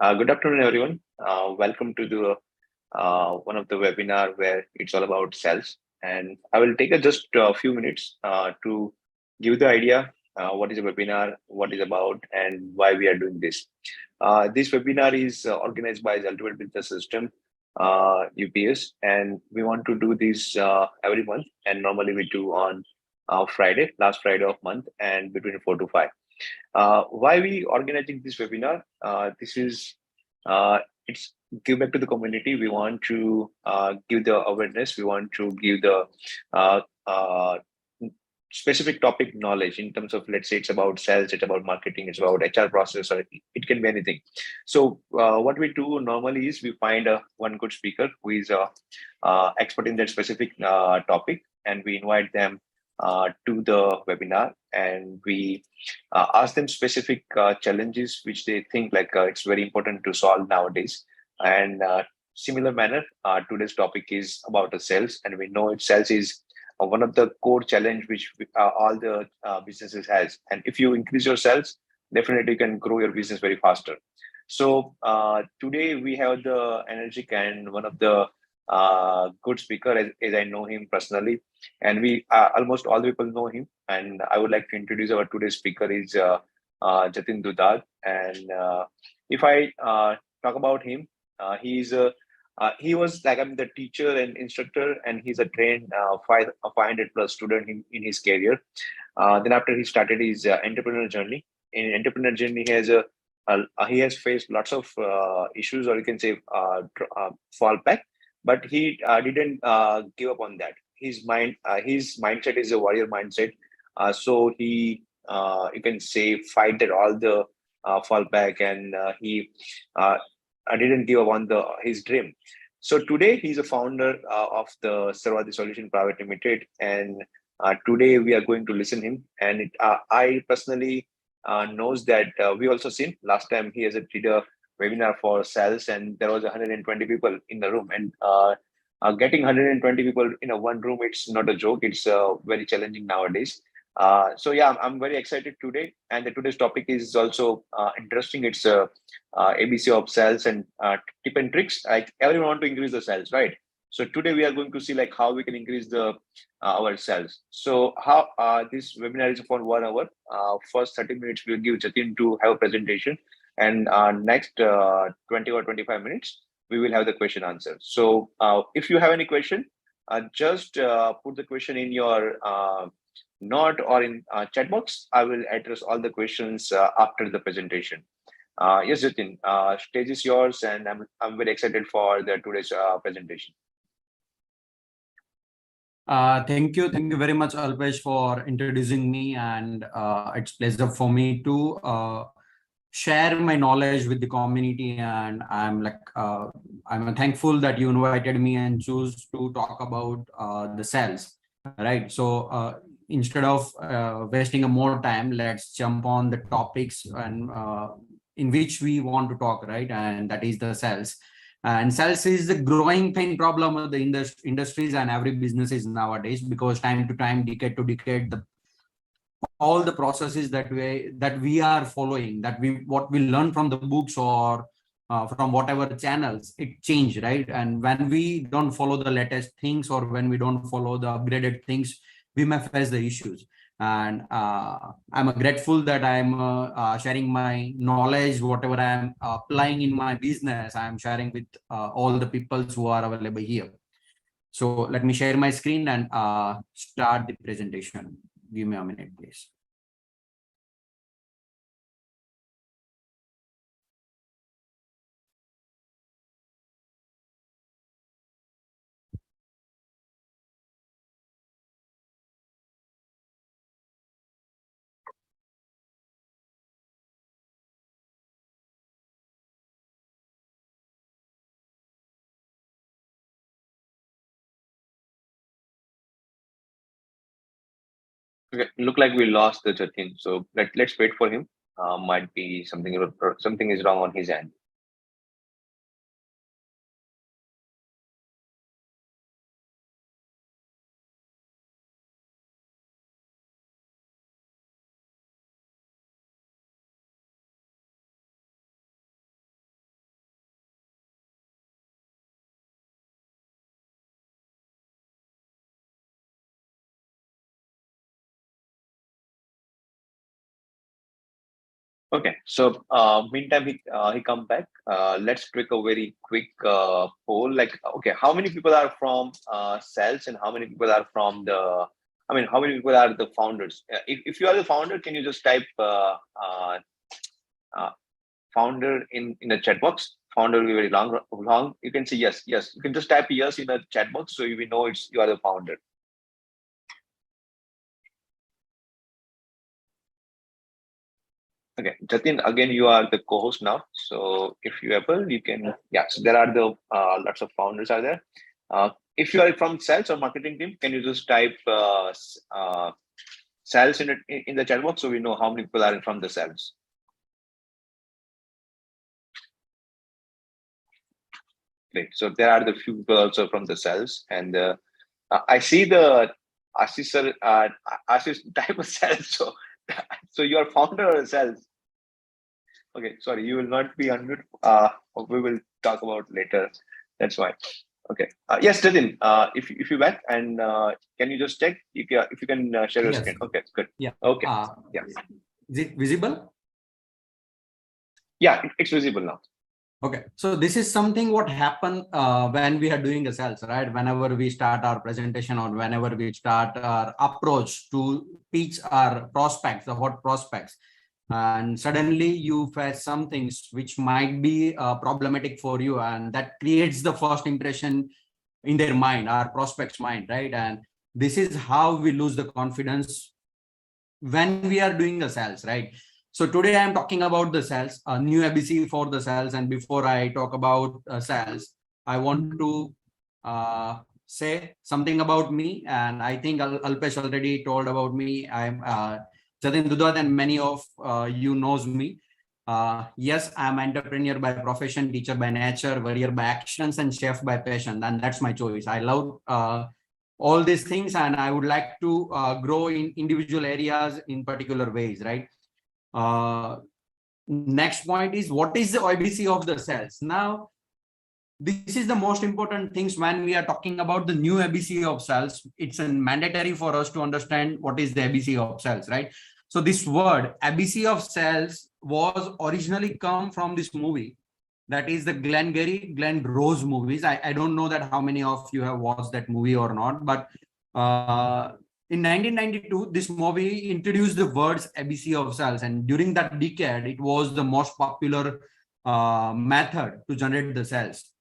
Good afternoon, everyone. Welcome to the one of the webinar where it's all about sales. And I will take just a few minutes to give the idea what is a webinar, what is about, and why we are doing this. This webinar is organized by the Ultimate Business System, UPS, and we want to do this every month. And normally we do on Friday, last Friday of month, and between 4 to 5. Why we organizing this webinar? This is it's give back to the community. We want to give the awareness. We want to give the uh, uh, specific topic knowledge in terms of, let's say, it's about sales, it's about marketing, it's about HR process, or it can be anything. So what we do normally is we find one good speaker who is expert in that specific topic, and we invite them to the webinar, and we ask them specific challenges which they think like it's very important to solve nowadays. And similar manner, today's topic is about the sales, and we know it sales is one of the core challenge which all the businesses has. And if you increase your sales, definitely you can grow your business very faster. So today we have the energy and one of the good speaker, as I know him personally, and we almost all the people know him. And I would like to introduce our today's speaker is Jatin Dudad. And if I talk about him, he was like, I'm the teacher and instructor, and he's a trained 500 plus student in his career. Then after he started his entrepreneurial journey. In entrepreneurial journey, he has faced lots of issues, or you can say fall back, but he didn't give up on that. His mindset is a warrior mindset. So he, you can say, fight that all the fall back, and he uh, didn't give up on his dream. So today he's a founder of the Sarvadi Solution Private Limited, and today we are going to listen him. And I personally knows that we also seen last time he has did a webinar for sales, and there was 120 people in the room, and getting 120 people in a one room, it's not a joke. It's very challenging nowadays. So yeah, I'm very excited today, and today's topic is also interesting. It's ABC of sales and tip and tricks. Like everyone want to increase the sales, right? So today we are going to see like how we can increase the our sales. So how this webinar is for 1 hour. First 30 minutes we'll give Jatin to have a presentation, and next 20 or 25 minutes we will have the question answer. So if you have any question, just put the question in your note or in chat box. I will address all the questions after the presentation. Yes, Jatin, stage is yours, and I'm very excited for the today's presentation. Thank you very much, Alpesh, for introducing me, and it's pleasure for me to share my knowledge with the community. And I'm thankful that you invited me and choose to talk about the sales, right? So instead of wasting a more time, let's jump on the topics and in which we want to talk, right? And that is the sales. And sales is the growing pain problem of the industries and every businesses nowadays, because time to time, decade to decade, all the processes that we are following, that we what we learn from the books or from whatever channels, it changed, right? And when we don't follow the latest things, or when we don't follow the upgraded things, we may face the issues. And I'm grateful that I'm sharing my knowledge, whatever I'm applying in my business, I'm sharing with all the people who are available here. So let me share my screen and start the presentation. Give me a minute, please. Okay, look like we lost the Jatin, so let's wait for him. Might be something is wrong on his end. Okay, so meantime he come back. Let's take a very quick poll. Like, okay, how many people are from sales and how many people are from the? I mean, how many people are the founders? If you are the founder, can you just type uh, founder in the chat box? Founder will be very long. You can say yes, yes. You can just type yes in the chat box, so you will know you are the founder. Okay, Jatin, again, you are the co-host now. So if you able, you can, yeah, so there are the lots of founders are there. If you are from sales or marketing team, can you just type sales in the chat box so we know how many people are from the sales? Great. So there are the few people also from the sales, and I see the Ashish sir, Ashish type of sales. So you are founder or sales? Okay, sorry, you will not be unmute. We will talk about later. That's why. Okay. Yes, Jatin. If you back and can you just check if you can share your Yes. screen? Okay, good. Yeah. Okay. Yeah. Is it visible? Yeah, it's visible now. Okay, so this is something what happened when we are doing a sales, right? Whenever we start our presentation or whenever we start our approach to pitch our prospects, the hot prospects, and suddenly you face some things which might be problematic for you, and that creates the first impression in their mind, our prospects' mind, right? And this is how we lose the confidence when we are doing the sales, right? So today I'm talking about the sales, a new ABC for the sales. And before I talk about sales, I want to say something about me. And I think Alpesh already told about me. I'm Jatin Dudhat, and many of you knows me. Yes, I'm entrepreneur by profession, teacher by nature, warrior by actions, and chef by passion. And that's my choice. I love all these things, and I would like to grow in individual areas in particular ways, right? Next point is, what is the ABC of the cells? Now, this is the most important things when we are talking about the new ABC of cells. It's mandatory for us to understand what is the ABC of cells, right? So this word ABC of cells was originally come from this movie, that is the Glenn Rose movies. I don't know that how many of you have watched that movie or not, but in 1992, this movie introduced the words ABC of cells, and during that decade, it was the most popular method to generate the cells.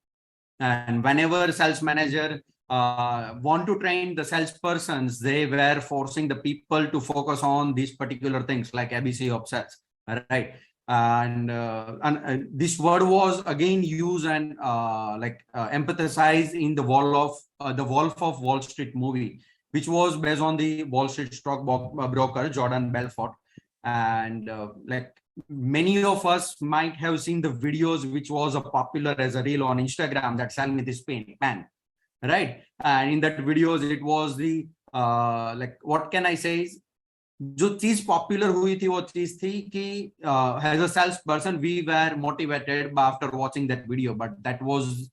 And whenever sales manager want to train the salespersons, they were forcing the people to focus on these particular things like ABC of sales, right? And this word was again used and empathized in the Wolf of Wall Street movie, which was based on the Wall Street stock broker Jordan Belfort. And many of us might have seen the videos which was a popular as a reel on Instagram, that sell me this pen, right? And in that videos, it was the what can I say is, जो चीज popular हुई थी वो चीज थी कि as a salesperson we were motivated after watching that video, but that was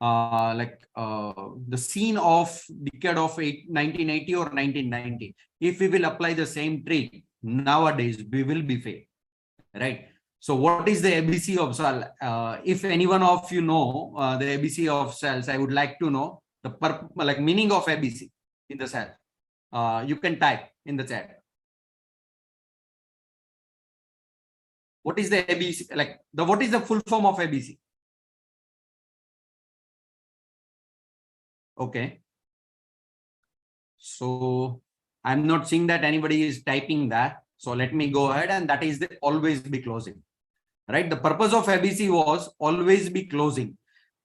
the scene of decade of 1980 or 1990. If we will apply the same trick nowadays, we will be failed, right? So what is the ABC of cell? If any one of you know the ABC of cells, I would like to know the meaning of ABC in the cell. You can type in the chat. What is the ABC? What is the full form of ABC? Okay. So I'm not seeing that anybody is typing that. So let me go ahead, and that is the always be closing, right? The purpose of ABC was always be closing.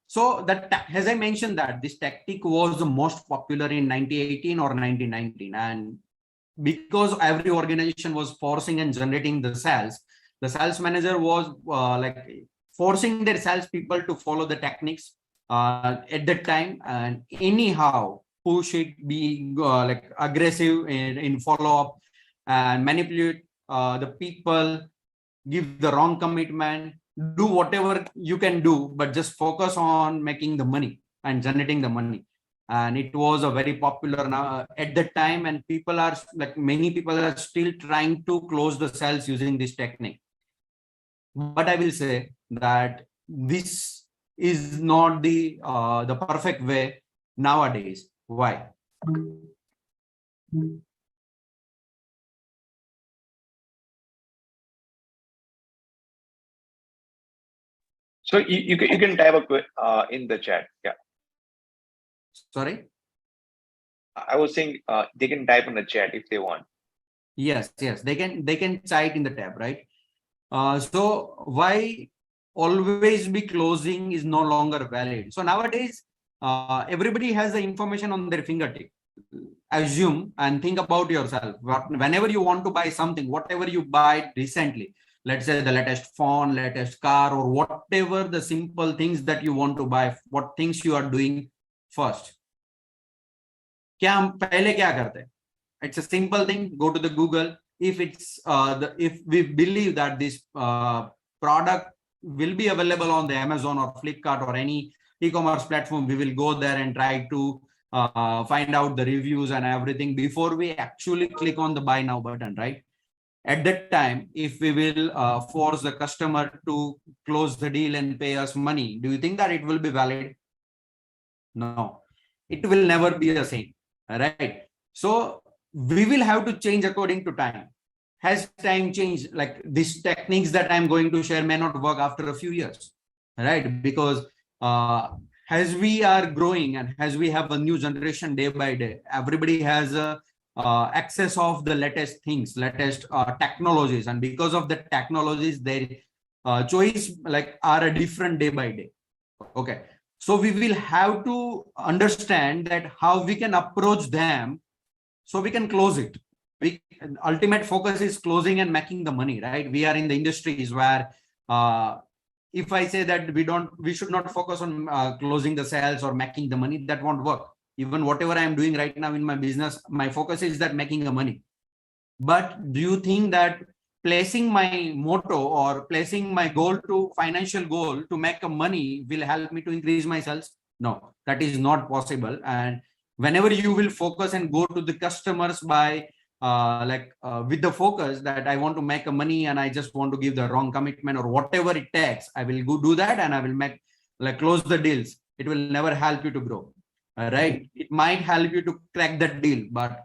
So that, as I mentioned, that this tactic was the most popular in 1918 or 1919. And because every organization was forcing and generating the sales manager was forcing their sales people to follow the techniques at that time, and anyhow push it, be aggressive in follow-up and manipulate the people, give the wrong commitment, do whatever you can do, but just focus on making the money and generating the money. And it was a very popular now at that time, and people are many people are still trying to close the sales using this technique. But I will say that this is not the perfect way nowadays. Why? So you can type up in the chat. Yeah, Sorry. I was saying they can type in the chat if they want. Yes, they can cite in the tab, right? So why always be closing is no longer valid. So nowadays, everybody has the information on their fingertip. Assume and think about yourself. Whenever you want to buy something, whatever you buy recently, let's say the latest phone, latest car, or whatever the simple things that you want to buy, what things you are doing first. क्या हम पहले क्या करते हैं? It's a simple thing. Go to the Google. If it's if we believe that this product will be available on the Amazon or Flipkart or any e-commerce platform, we will go there and try to find out the reviews and everything before we actually click on the buy now button, right? At that time, if we will force the customer to close the deal and pay us money, do you think that it will be valid? No, it will never be the same, right? So we will have to change according to time. Has time changed? Like these techniques that I'm going to share may not work after a few years, right? Because as we are growing and as we have a new generation day by day, everybody has a access of the latest things, latest technologies, and because of the technologies, their choice like are a different day by day. Okay, so we will have to understand that how we can approach them so we can close it. We ultimate focus is closing and making the money, right? We are in the industries where if I say that we should not focus on closing the sales or making the money, that won't work. Even whatever I'm doing right now in my business, my focus is that making the money. But do you think that placing my motto or placing my goal to financial goal to make a money will help me to increase my sales? No, that is not possible. And whenever you will focus and go to the customers by with the focus that I want to make a money and I just want to give the wrong commitment or whatever it takes, I will go do that and I will make close the deals. It will never help you to grow. Right? It might help you to crack that deal, but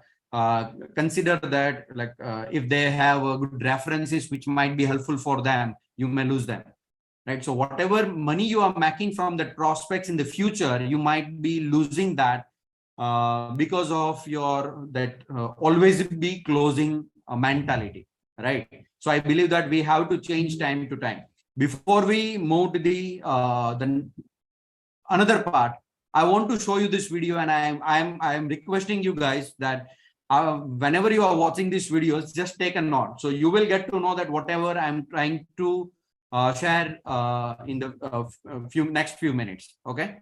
consider that if they have good references which might be helpful for them, you may lose them, right? So whatever money you are making from the prospects in the future, you might be losing that because of your always be closing mentality, right? So I believe that we have to change time to time. Before we move to the another part, I want to show you this video, and I am requesting you guys that whenever you are watching these videos, just take a note. So you will get to know that whatever I'm trying to share in the next few minutes. Okay.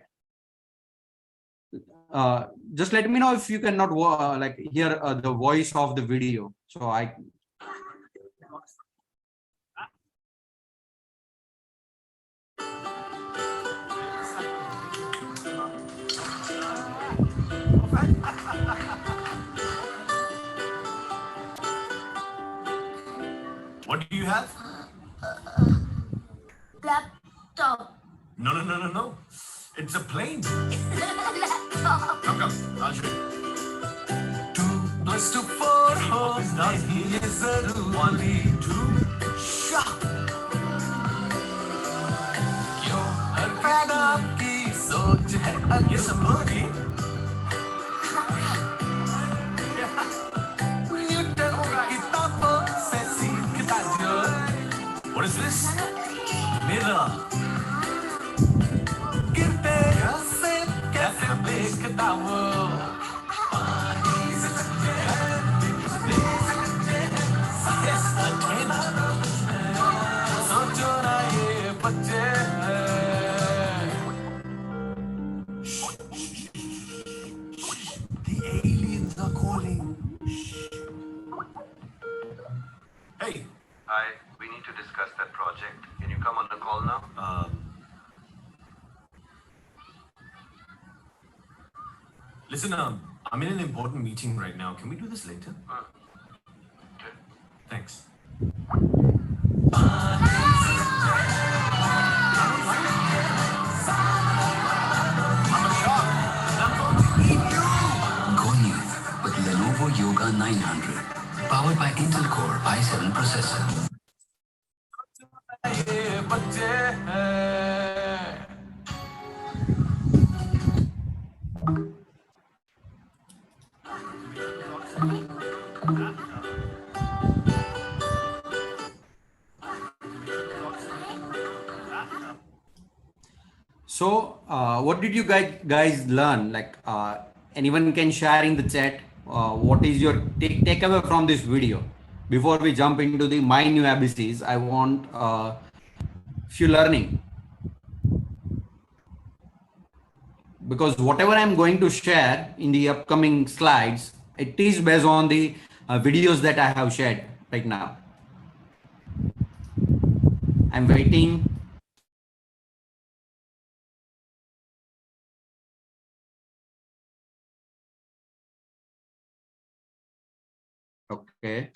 Just let me know if you cannot hear the voice of the video. So I. What do you have? Laptop. No. It's a plane. Laptop. Come, I'll show you. 2 + 2 4 हो नहीं ये जरूरी 2 shot क्यों हर किताब की सोच है ये सब होगी न्यूटन किताबों से सीखता जो What is this? Mirror. गिरते से कैसे देखता वो Hey. Hi, we need to discuss that project. Can you come on the call now? Listen, I'm in an important meeting right now. Can we do this later? Okay. Thanks. i7 processor. ये बच्चे हैं So, what did you guys learn? Like, anyone can share in the chat. What is your takeaway from this video? Before we jump into the my new ABCs, I want few learning, because whatever I'm going to share in the upcoming slides, it is based on the videos that I have shared right now. I'm waiting. Okay.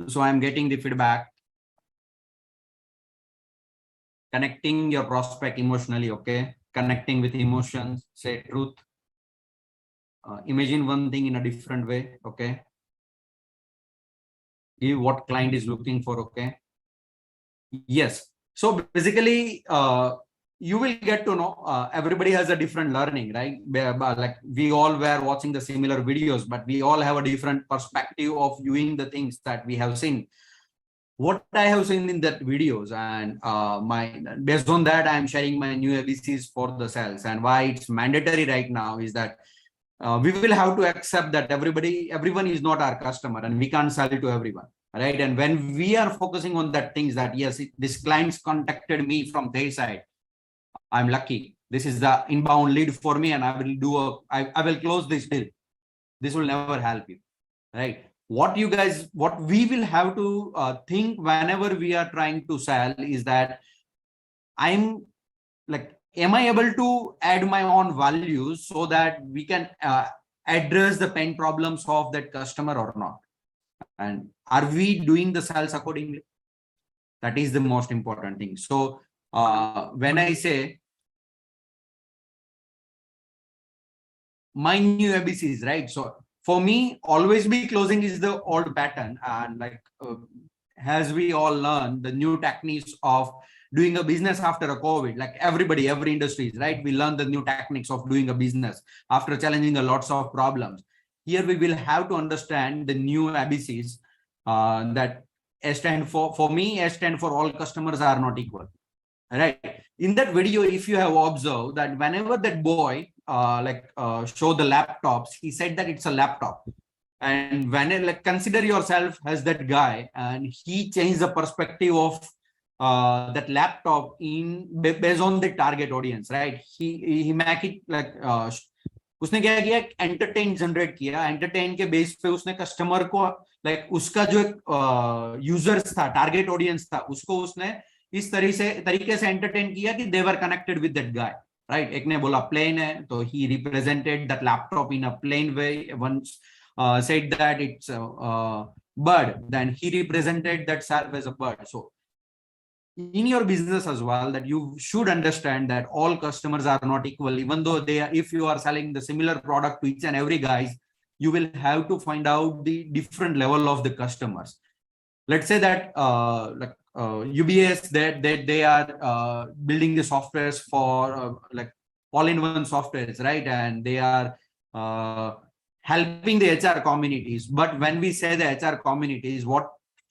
So I'm getting the feedback. Connecting your prospect emotionally, okay? Connecting with emotions, say truth. Imagine one thing in a different way, okay? Give what client is looking for, okay? Yes. So basically, you will get to know, everybody has a different learning, right? Like we all were watching the similar videos, but we all have a different perspective of viewing the things that we have seen. What I have seen in that videos, and based on that, I'm sharing my new ABCs for the sales. And why it's mandatory right now is that we will have to accept that everyone is not our customer, and we can't sell it to everyone, right? And when we are focusing on that things that yes, this clients contacted me from their side, I'm lucky. This is the inbound lead for me, and I will close this deal. This will never help you, right? What we will have to think whenever we are trying to sell is that am I able to add my own values so that we can address the pain problems of that customer or not? And are we doing the sales accordingly? That is the most important thing. So when I say my new ABCs, right? So for me, always be closing is the old pattern. And as we all learn the new techniques of doing a business after a COVID, like every industry, right? We learn the new techniques of doing a business after challenging a lots of problems. Here we will have to understand the new ABCs that S stand for me, S stand for all customers are not equal. Right. In that video, if you have observed that whenever that boy show the laptops, he said that it's a laptop. And when consider yourself as that guy, and he changed the perspective of that laptop based on the target audience, right? He make it like उसने क्या किया, entertain generate किया, entertain के base पे उसने customer को उसका जो यूजर्स था, टारगेट ऑडियंस था, उसको उसने इस तरीके से एंटरटेन किया कि they were connected with that guy, right? एक ने बोला प्लेन है, तो he represented that laptop in a plain way. One said that it's a bird, then he represented that self as a bird. So in your business as well, that you should understand that all customers are not equal, even though if you are selling the similar product to each and every guys, you will have to find out the different level of the customers. Let's say that UBS, that they are building the softwares for all-in-one softwares, right? And they are helping the HR communities. But when we say the HR communities, what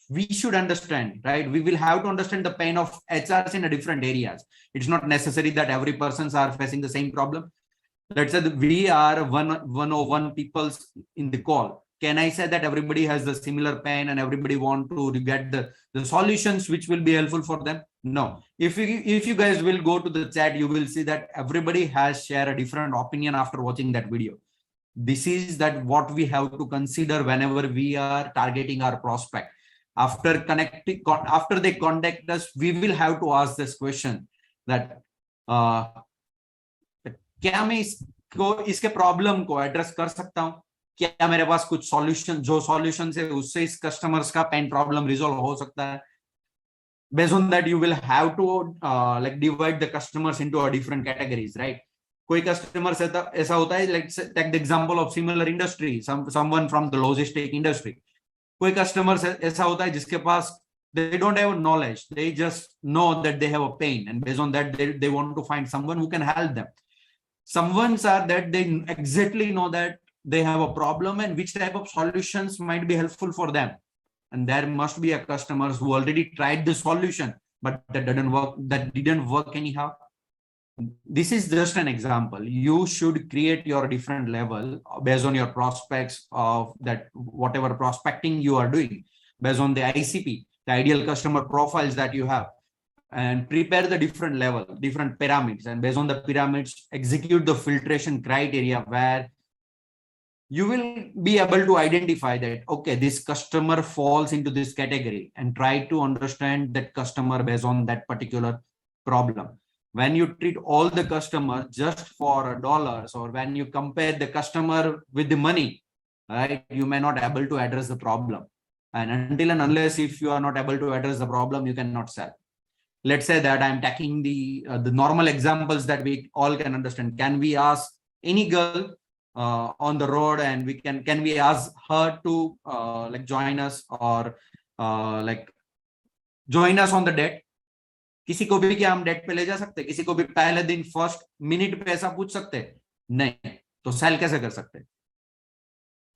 we should understand, right? We will have to understand the pain of HRs in different areas. It's not necessary that every persons are facing the same problem. Let's say that we are 101 people in the call. Can I say that everybody has the similar pain and everybody want to get the solutions which will be helpful for them? No. If you guys will go to the chat, you will see that everybody has shared a different opinion after watching that video. This is that what we have to consider whenever we are targeting our prospect. After they contact us, we will have to ask this question that क्या मैं इसके problem को address कर सकता हूँ? क्या मेरे पास कुछ सॉल्यूशन, जो सॉल्यूशन है उससे इस कस्टमर्स का पेन प्रॉब्लम रिजॉल्व हो सकता है? Based on that, you will have to divide the customers into a different categories, right? कोई कस्टमर ऐसा होता है, like take the example of similar industry, someone from the logistic industry. कोई customer ऐसा होता है जिसके पास they don't have knowledge, they just know that they have a pain, and based on that they want to find someone who can help them. Someone's are that they exactly know that they have a problem and which type of solutions might be helpful for them. And there must be a customers who already tried the solution, but that didn't work anyhow. This is just an example. You should create your different level based on your prospects of that, whatever prospecting you are doing, based on the ICP, the ideal customer profiles that you have, and prepare the different level, different pyramids, and based on the pyramids, execute the filtration criteria where you will be able to identify that, okay, this customer falls into this category, and try to understand that customer based on that particular problem. When you treat all the customers just for dollars, or when you compare the customer with the money, right, you may not able to address the problem. And until and unless if you are not able to address the problem, you cannot sell. Let's say that I'm taking the normal examples that we all can understand. Can we ask any girl on the road, and can we ask her to like join us, or like join us on the date? किसी को भी क्या हम date पे ले जा सकते? किसी को भी पहले दिन फर्स्ट मिनट पे ऐसा पूछ सकते? नहीं. तो सेल कैसे कर सकते?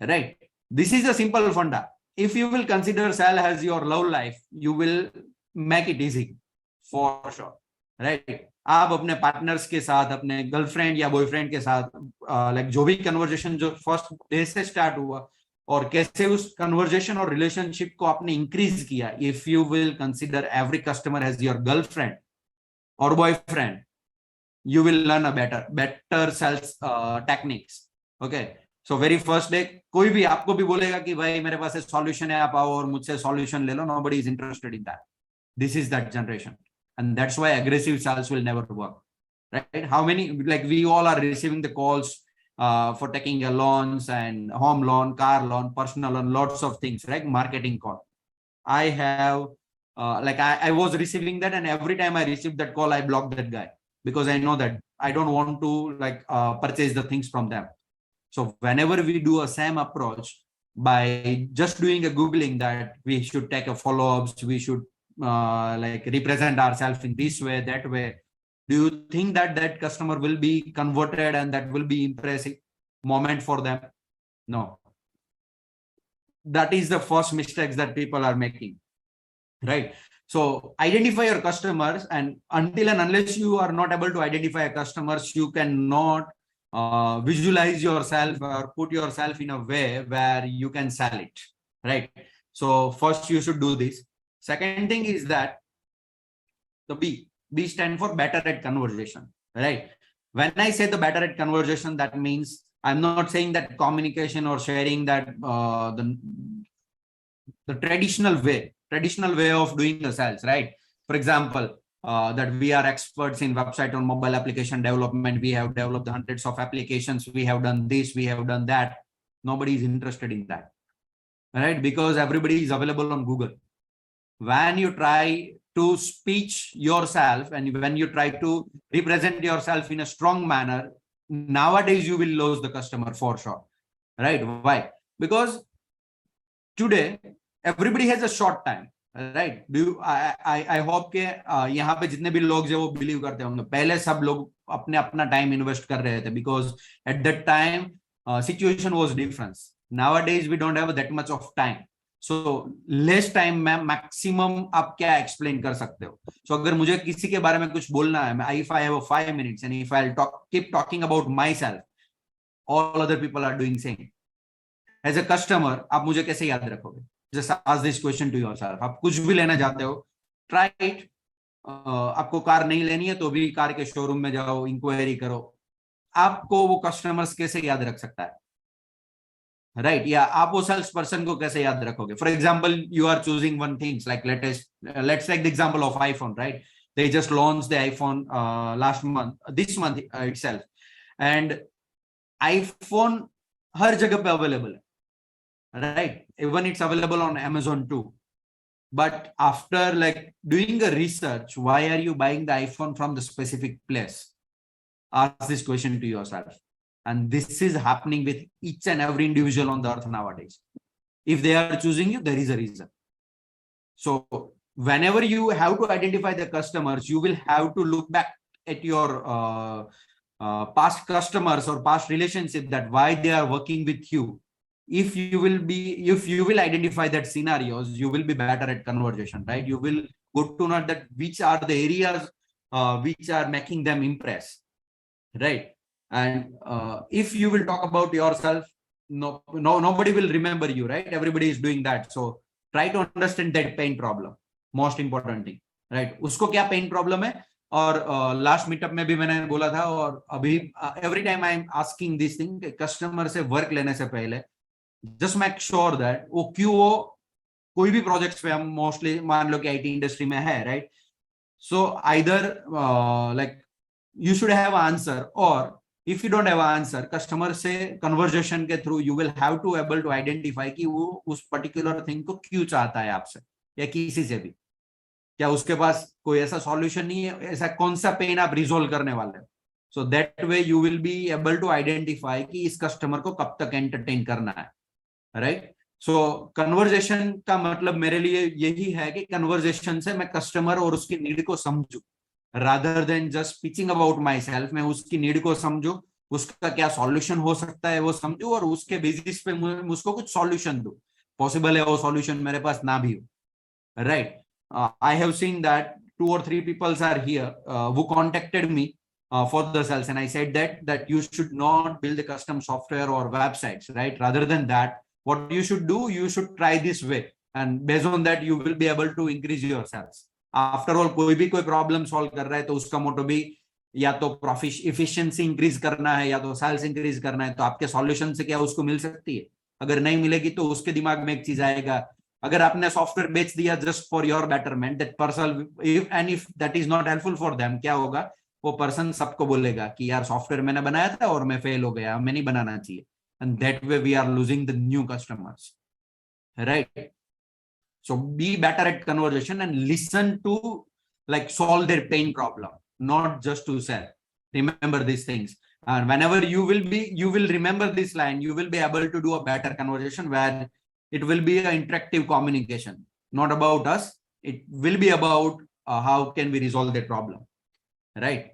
Right? This is a simple funda. If you will consider sell as your love life, you will make it easy for sure. Right? आप अपने पार्टनर्स के साथ, अपने गर्लफ्रेंड या बॉयफ्रेंड के साथ लाइक जो भी कन्वर्जेशन जो फर्स्ट डे से स्टार्ट हुआ, और कैसे उस कन्वर्जेशन और रिलेशनशिप को आपने इंक्रीज किया. If you will consider every customer as your girlfriend और boyfriend, you will learn a better sales techniques. Okay, so very first day कोई भी आपको भी बोलेगा कि भाई मेरे पास सॉल्यूशन है, आप आओ और मुझसे सॉल्यूशन ले लो. Nobody is interested in that. This is that generation, and that's why aggressive sales will never work. Right? How many, like we all are receiving the calls for taking a loans and home loan, car loan, personal loan, lots of things, right? Marketing call. I have like I was receiving that, and every time I received that call, I blocked that guy, because I know that I don't want to like purchase the things from them. So whenever we do a same approach by just doing a Googling that we should take a follow-ups, we should like represent ourselves in this way, that way, do you think that that customer will be converted and that will be impressive moment for them? No. That is the first mistakes that people are making, right? So identify your customers, and until and unless you are not able to identify customers, you cannot visualize yourself or put yourself in a way where you can sell it, right? So first you should do this. Second thing is that the B stand for better at conversation, right? When I say the better at conversation, that means I'm not saying that communication or sharing that the traditional way of doing the sales, right? For example, that we are experts in website or mobile application development. We have developed hundreds of applications. We have done this, we have done that. Nobody is interested in that, right? Because everybody is available on Google. When you try to speech yourself and when you try to represent yourself in a strong manner, nowadays you will lose the customer for sure, right? Why? Because today everybody has a short time, right? I hope के यहाँ पे जितने भी लोग जो वो believe करते होंगे, पहले सब लोग अपने अपना टाइम इन्वेस्ट कर रहे थे, because at that time situation was different. Nowadays we don't have that much of time. So less time में maximum आप क्या explain कर सकते हो? So अगर मुझे किसी के बारे में कुछ बोलना है, if I have 5 minutes and if I'll keep talking about myself, all other people are doing same. As a customer, आप मुझे कैसे याद रखोगे? Just ask this question to yourself. आप कुछ भी लेना चाहते हो, try it. आपको कार नहीं लेनी है तो भी कार के शोरूम में जाओ, इंक्वायरी करो. आपको वो कस्टमर्स कैसे याद रख सकता है, right? या आप वो सेल्स पर्सन को कैसे याद रखोगे? For example, you are choosing one things, like let's take the example of iPhone, right? They just launched the iPhone this month itself, and iPhone हर जगह पे available है, right? Even it's available on Amazon too. But after like doing a research, why are you buying the iPhone from the specific place? Ask this question to yourself. And this is happening with each and every individual on the earth nowadays. If they are choosing you, there is a reason. So whenever you have to identify the customers, you will have to look back at your past customers or past relationship, that why they are working with you. If you will identify that scenarios, you will be better at conversation, right? You will go to know that which are the areas which are making them impress, right? And if you will talk about yourself, nobody will remember you, right? Everybody is doing that. So try to understand that pain problem, most important thing, right? Usko kya pain problem hai? और last meetup में भी मैंने बोला था, और अभी every time I am asking this thing, customer से work लेने से पहले जस्ट मेक श्योर दैट वो क्यों, वो कोई भी प्रोजेक्ट्स पे हम मोस्टली मान लो कि आईटी इंडस्ट्री में है, right? So either like you should have answer, और if you don't have answer, customer से कन्वर्सेशन के through you will have to able to identify कि वो उस पर्टिकुलर थिंग को क्यों चाहता है आपसे या किसी से भी। क्या उसके पास कोई ऐसा सॉल्यूशन नहीं है, ऐसा कौन सा पेन आप रिजोल्व करने वाले हैं? So that way you will be able to identify कि इस कस्टमर को कब तक एंटरटेन करना है, राइट? सो कन्वर्जेशन का मतलब मेरे लिए यही है कि कन्वर्जेशन से मैं कस्टमर और उसकी नीड को समझूं, rather than just pitching about myself. मैं उसकी नीड को समझूं, उसका क्या सॉल्यूशन हो सकता है वो समझूं, और उसके बेसिस पे उसको कुछ सॉल्यूशन दूं। पॉसिबल है वो सॉल्यूशन मेरे पास ना भी हो, right? I have seen that 2 or 3 people are here who contacted me for the sales, and I said that you should not build the custom software or websites, right? Rather than that, what you should do, you should try this way, and based on that you will be able to increase your sales. After all, कोई भी कोई problem solve कर रहा है तो उसका मोटो भी या तो प्रॉफिट एफिशिएंसी इंक्रीज करना है या तो सेल्स इंक्रीज करना है। तो आपके सॉल्यूशन से क्या उसको मिल सकती है? अगर नहीं मिलेगी तो उसके दिमाग में एक चीज आएगा, अगर आपने सॉफ्टवेयर बेच दिया just for your betterment, that person and if that is not helpful for them, क्या होगा? वो पर्सन सबको बोलेगा कि यार सॉफ्टवेयर मैंने बनाया था और मैं फेल हो गया, मैं नहीं बनाना चाहिए, and that way we are losing the new customers, right? So be better at conversation and listen to like solve their pain problem, not just to sell. Remember these things, and whenever you will remember this line, you will be able to do a better conversation where it will be an interactive communication, not about us. It will be about how can we resolve that problem, right?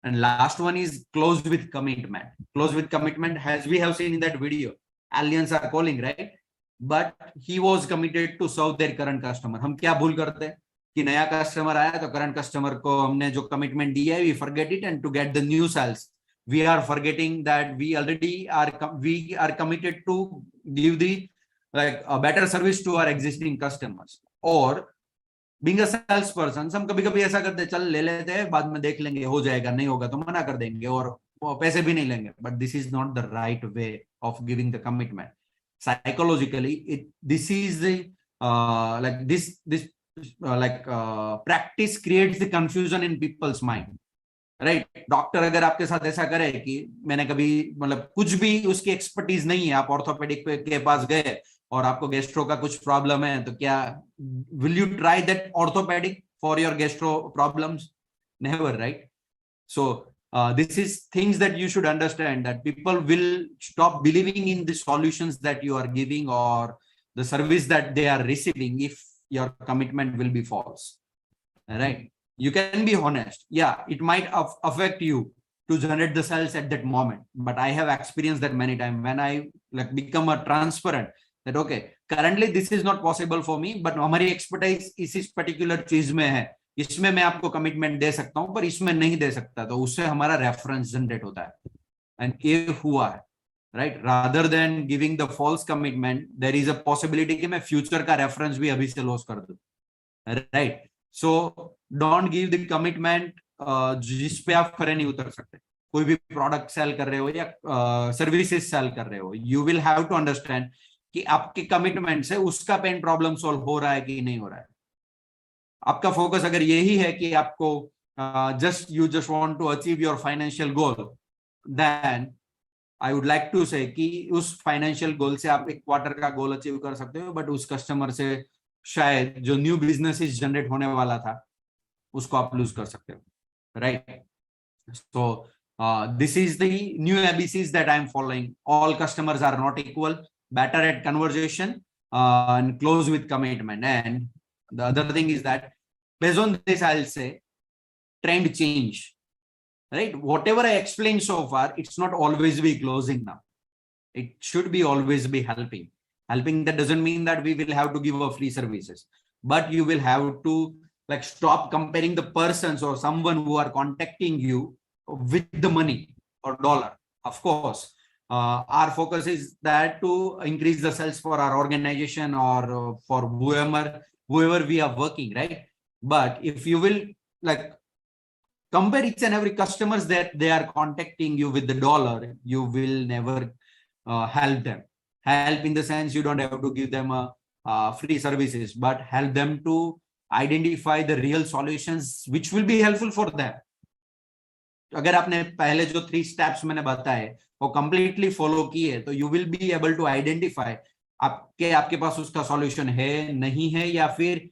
And last one is close with commitment. Close with commitment, as we have seen in that video, aliens are calling, right? But he was committed to serve their current customer. हम क्या भूल करते हैं कि नया customer आया तो current customer को हमने जो कमिटमेंट दिया है, we forget it, and to get the new sales we are forgetting that we already are committed to give the like a better service to our existing customers. और being a sales person, हम कभी कभी ऐसा करते हैं, चल ले लेते हैं, बाद में देख लेंगे, हो जाएगा, नहीं होगा तो मना कर देंगे और पैसे भी नहीं लेंगे. But this is not the right way of giving the commitment. Psychologically, this is the practice creates the confusion in people's mind, right? Doctor अगर आपके साथ ऐसा करे कि मैंने कभी मतलब कुछ भी उसकी एक्सपर्टीज नहीं है, आप ऑर्थोपेडिक के पास गए और आपको गैस्ट्रो का कुछ प्रॉब्लम है, तो क्या will you try that orthopaedic for your gastro problems? Never, right? So this is things that you should understand, that people will stop believing in the solutions that you are giving or the service that they are receiving if your commitment will be false, right? You can be honest. Yeah, it might affect you to generate the sales at that moment, but I have experienced that many times when I like become a transparent that okay, currently this is not possible for me, but हमारी expertise इस particular चीज में है, इसमें मैं आपको commitment दे सकता हूं पर इसमें नहीं दे सकता, तो उससे हमारा रेफरेंस जनरेट होता है, एंड ये हुआ है, right? Rather than giving the false commitment, there is a possibility कि मैं फ्यूचर का रेफरेंस भी अभी से लॉस कर दूं, right? So don't give the commitment जिस पे आप खरे नहीं उतर सकते. कोई भी प्रोडक्ट सेल कर रहे हो या सर्विसेज सेल कर रहे हो, you will have to understand कि आपके कमिटमेंट से उसका पेन प्रॉब्लम सॉल्व हो रहा है कि नहीं हो रहा है. आपका फोकस अगर यही है कि आपको you just want to achieve your financial goal, then I would like to say कि उस फाइनेंशियल गोल से आप एक क्वार्टर का गोल अचीव कर सकते हो, बट उस कस्टमर से शायद जो न्यू बिजनेस जनरेट होने वाला था उसको आप लूज कर सकते हो, right? So this is the new ABCs that I am following. All customers are not equal. Better at conversation, and close with commitment. And the other thing is that based on this, I'll say trend change, right? Whatever I explained so far, it's not always be closing now. It should be always be helping. Helping, that doesn't mean that we will have to give a free services, but you will have to like stop comparing the persons or someone who are contacting you with the money or dollar. Of course, our focus is that to increase the sales for our organization or for whoever we are working, right? But if you will like compare each and every customers that they are contacting you with the dollar, you will never help them. Help in the sense you don't have to give them a free services, but help them to identify the real solutions which will be helpful for them. अगर आपने पहले जो 3 steps मैंने बताए वो completely follow किए तो you will be able to identify आपके पास उसका solution है नहीं है या फिर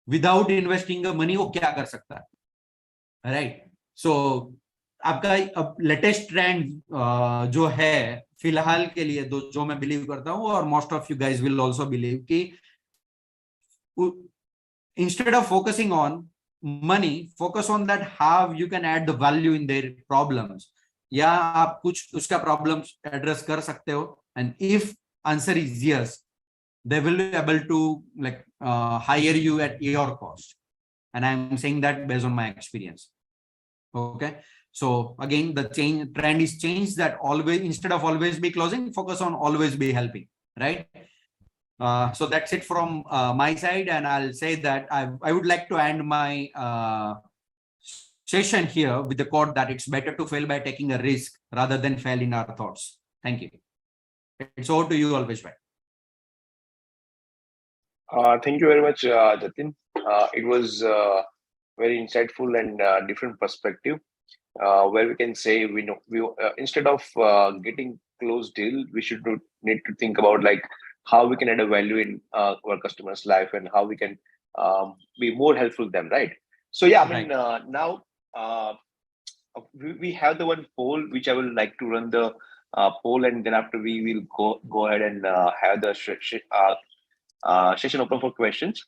without investing the money वो क्या कर सकता है, right? So आपका लेटेस्ट ट्रेंड जो है फिलहाल के लिए जो मैं बिलीव करता हूँ और most of you guys will also believe कि instead of focusing on money, focus on that how you can add the value in their problems. या आप कुछ उसका problems address कर सकते हो, and if answer is yes, they will be able to like hire you at your cost. And I'm saying that based on my experience. Okay. So again, the trend is changed that always, instead of always be closing, focus on always be helping, right? So that's it from my side, and I'll say that I would like to end my session here with the quote that it's better to fail by taking a risk rather than fail in our thoughts. Thank you. It's over to you, Alpesh bhai. Thank you very much, Jatin. It was very insightful and different perspective, where we can say we instead of getting closed deal, we should need to think about like how we can add a value in our customers' life and how we can be more helpful to them, right? So yeah, I mean now we have the one poll which I will like to run the poll, and then after we will go ahead and have the session open for questions.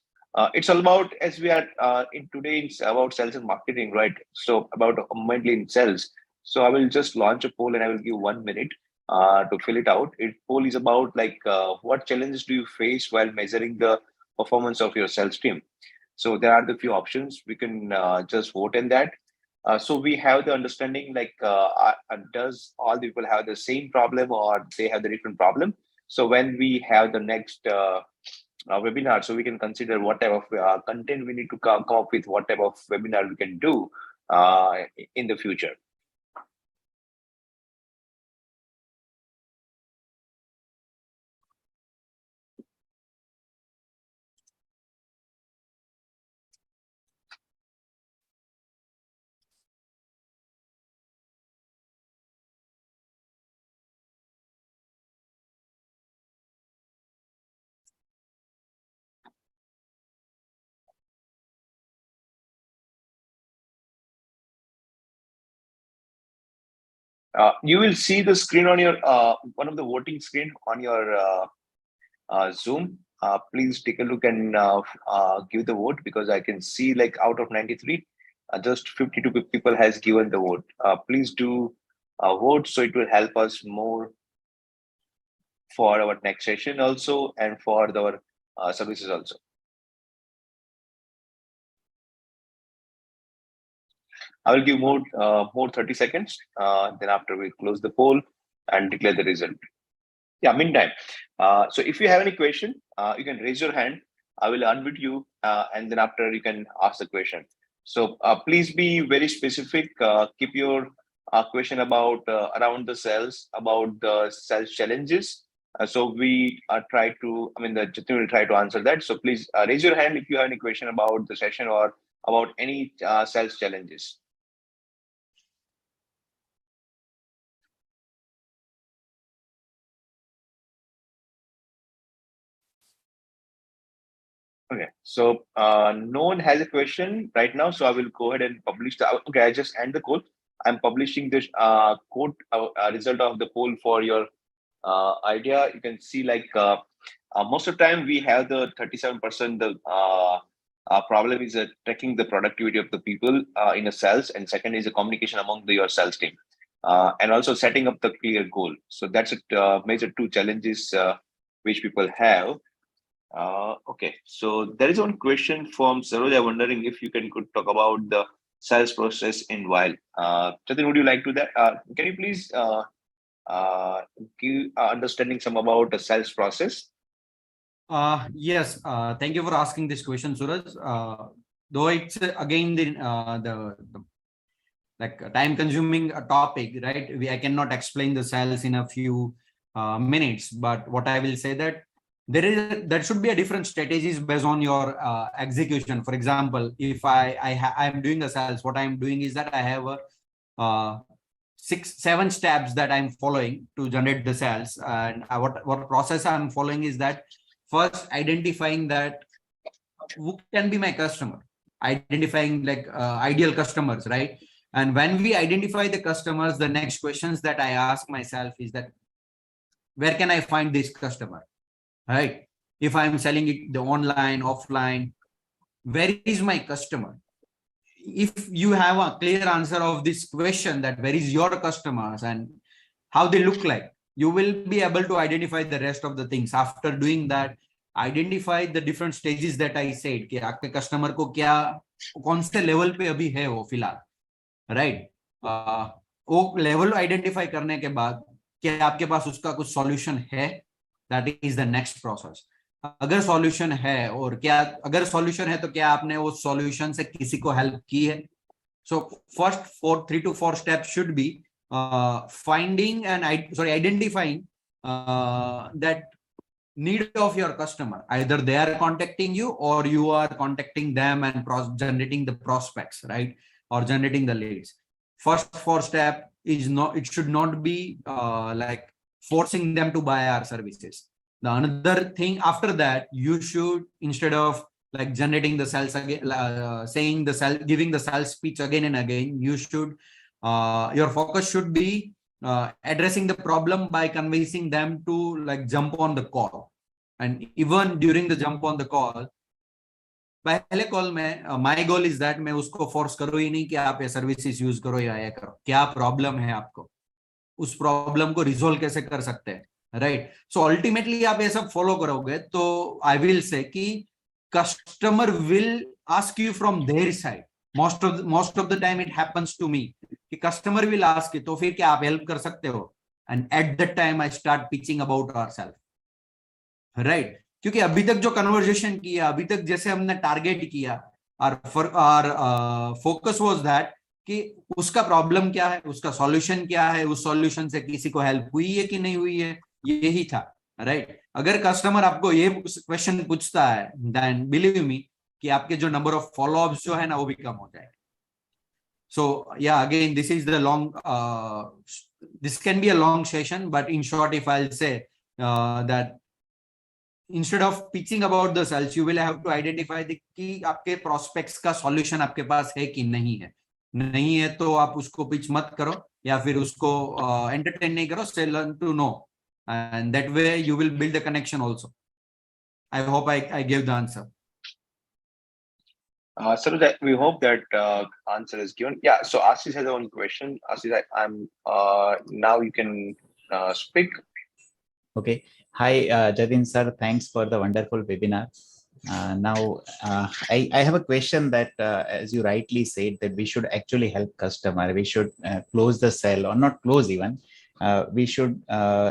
It's all about, as we are in today, it's about sales and marketing, right? So about mainly in sales. So I will just launch a poll and I will give 1 minute to fill it out. Poll is about like what challenges do you face while measuring the performance of your sales team? So there are the few options. We can just vote in that. So we have the understanding like does all the people have the same problem or they have the different problem? So when we have the next webinar, so we can consider what type of content we need to come up with, what type of webinar we can do in the future. You will see the screen on your one of the voting screen on your Zoom. Please take a look and give the vote, because I can see like out of 93, just 52 people has given the vote. Please do vote, so it will help us more for our next session also and for our services also. I will give more 30 seconds. Then after we close the poll and declare the result. Yeah, meantime. So if you have any question, you can raise your hand. I will unmute you, and then after you can ask the question. So please be very specific. Keep your question about around the sales, about the sales challenges. So we try to. I mean, the Jatin will try to answer that. So please raise your hand if you have any question about the session or about any sales challenges. Okay, so no one has a question right now, so I will go ahead and publish the. Okay, I just end the call. I'm publishing this result of the poll for your idea. You can see like most of the time we have the 37%. The problem is tracking the productivity of the people in a sales, and second is the communication among your sales team, and also setting up the clear goal. So that's a major two challenges which people have. Okay, so there is one question from Saroja wondering if you could talk about the sales process in while. Jatin, would you like to that? Can you please give understanding some about the sales process? Yes, thank you for asking this question, Suraj. Though it's again the like time consuming topic, right? I cannot explain the sales in a few minutes, but what I will say that there should be a different strategies based on your execution. For example, if I am doing a sales, what I'm doing is that I have a 6-7 steps that I'm following to generate the sales, and what process I'm following is that first identifying that who can be my customer, identifying like ideal customers, right? And when we identify the customers, the next questions that I ask myself is that where can I find this customer, right? If I'm selling it the online, offline, where is my customer? If you have a clear answer of this question, that where is your customers and how they look like, you will be able to identify the rest of the things. After doing that, identify the different stages that I said कि आपके customer को क्या कौन से level पे अभी है वो फिलहाल, राइट? वो लेवल आइडेंटिफाई करने के बाद क्या आपके पास उसका कुछ सॉल्यूशन है, that is the next process. अगर सॉल्यूशन है, और क्या अगर सॉल्यूशन है तो क्या आपने वो सॉल्यूशन से किसी को हेल्प की है? So first 3 to 4 steps should be finding and identifying that need of your customer. Either they are contacting you or you are contacting them and generating the prospects, right? Or generating the leads. First 4 step is not, it should not be like forcing them to buy our services. The another thing after that, you should, instead of like generating the sales again, saying the sales, giving the sales speech again and again, you should, your focus should be addressing the problem by convincing them to like jump on the call. And even during the jump on the call, पहले call में my goal is that मैं उसको force करूँ ही नहीं कि आप ये services use करो या ये करो. क्या प्रॉब्लम है आपको, उस प्रॉब्लम को रिजोल्व कैसे कर सकते हैं, राइट? सो अल्टीमेटली आप ये सब फॉलो करोगे तो आई विल से कि customer will ask you from their side. Most of the time it happens to me कि कस्टमर विल आस्क, तो फिर क्या आप हेल्प कर सकते हो? And at that time I start pitching about ourselves, right? क्योंकि अभी तक जो कन्वर्सेशन किया, अभी तक जैसे हमने टारगेट किया, और फोकस वाज दैट कि उसका प्रॉब्लम क्या है, उसका सॉल्यूशन क्या है, उस सॉल्यूशन से किसी को हेल्प हुई है कि नहीं हुई है, यही था, राइट? अगर कस्टमर आपको ये क्वेश्चन पूछता है, देन बिलीव मी कि आपके जो नंबर ऑफ फॉलोअप्स जो है ना वो भी कम हो जाएगा. So yeah, again, this is the long, this can be a long session, but in short, if I'll say that instead of pitching about the sales, you will have to identify the कि आपके prospects का solution आपके पास है कि नहीं है. नहीं है तो आप उसको pitch मत करो या फिर उसको entertain नहीं करो. Say learn to know, and that way you will build the connection also. I hope I gave the answer. So that we hope that answer is given. Yeah. So Ashish has one question. Ashish, I'm now you can speak. Okay. Hi, Jatin sir. Thanks for the wonderful webinar. Now, I have a question that, as you rightly said, that we should actually help customer. We should close the sale, or not close even. We should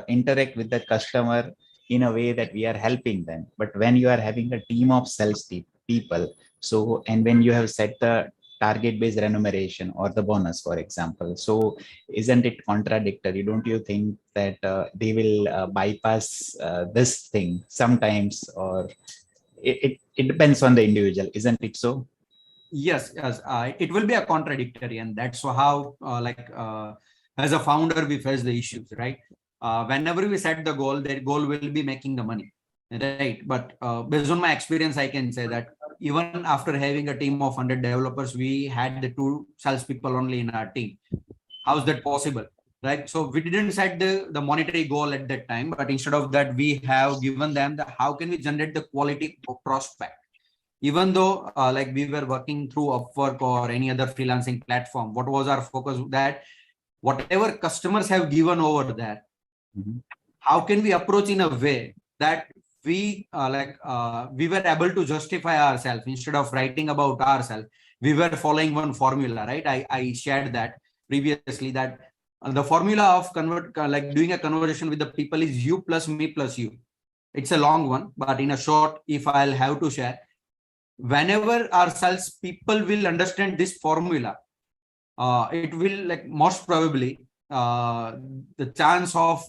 interact with the customer in a way that we are helping them. But when you are having a team of sales people, so, and when you have set the target-based remuneration or the bonus, for example, so isn't it contradictory? Don't you think that they will bypass this thing sometimes, or it depends on the individual, isn't it so? Yes, it will be a contradictory, and that's how as a founder we face the issues, right? Whenever we set the goal, their goal will be making the money, right? But based on my experience, I can say that even after having a team of 100 developers, we had the 2 salespeople only in our team. How is that possible? right? So we didn't set the monetary goal at that time, but instead of that, we have given them the how can we generate the quality prospect. Even though like we were working through Upwork or any other freelancing platform, what was our focus? That whatever customers have given over there, how can we approach in a way that we we were able to justify ourselves instead of writing about ourselves. We were following one formula, right? I shared that previously, that the formula of doing a conversation with the people is you plus me plus you. It's a long one, but in a short, if I'll have to share, whenever our sales people will understand this formula, it will most probably the chance of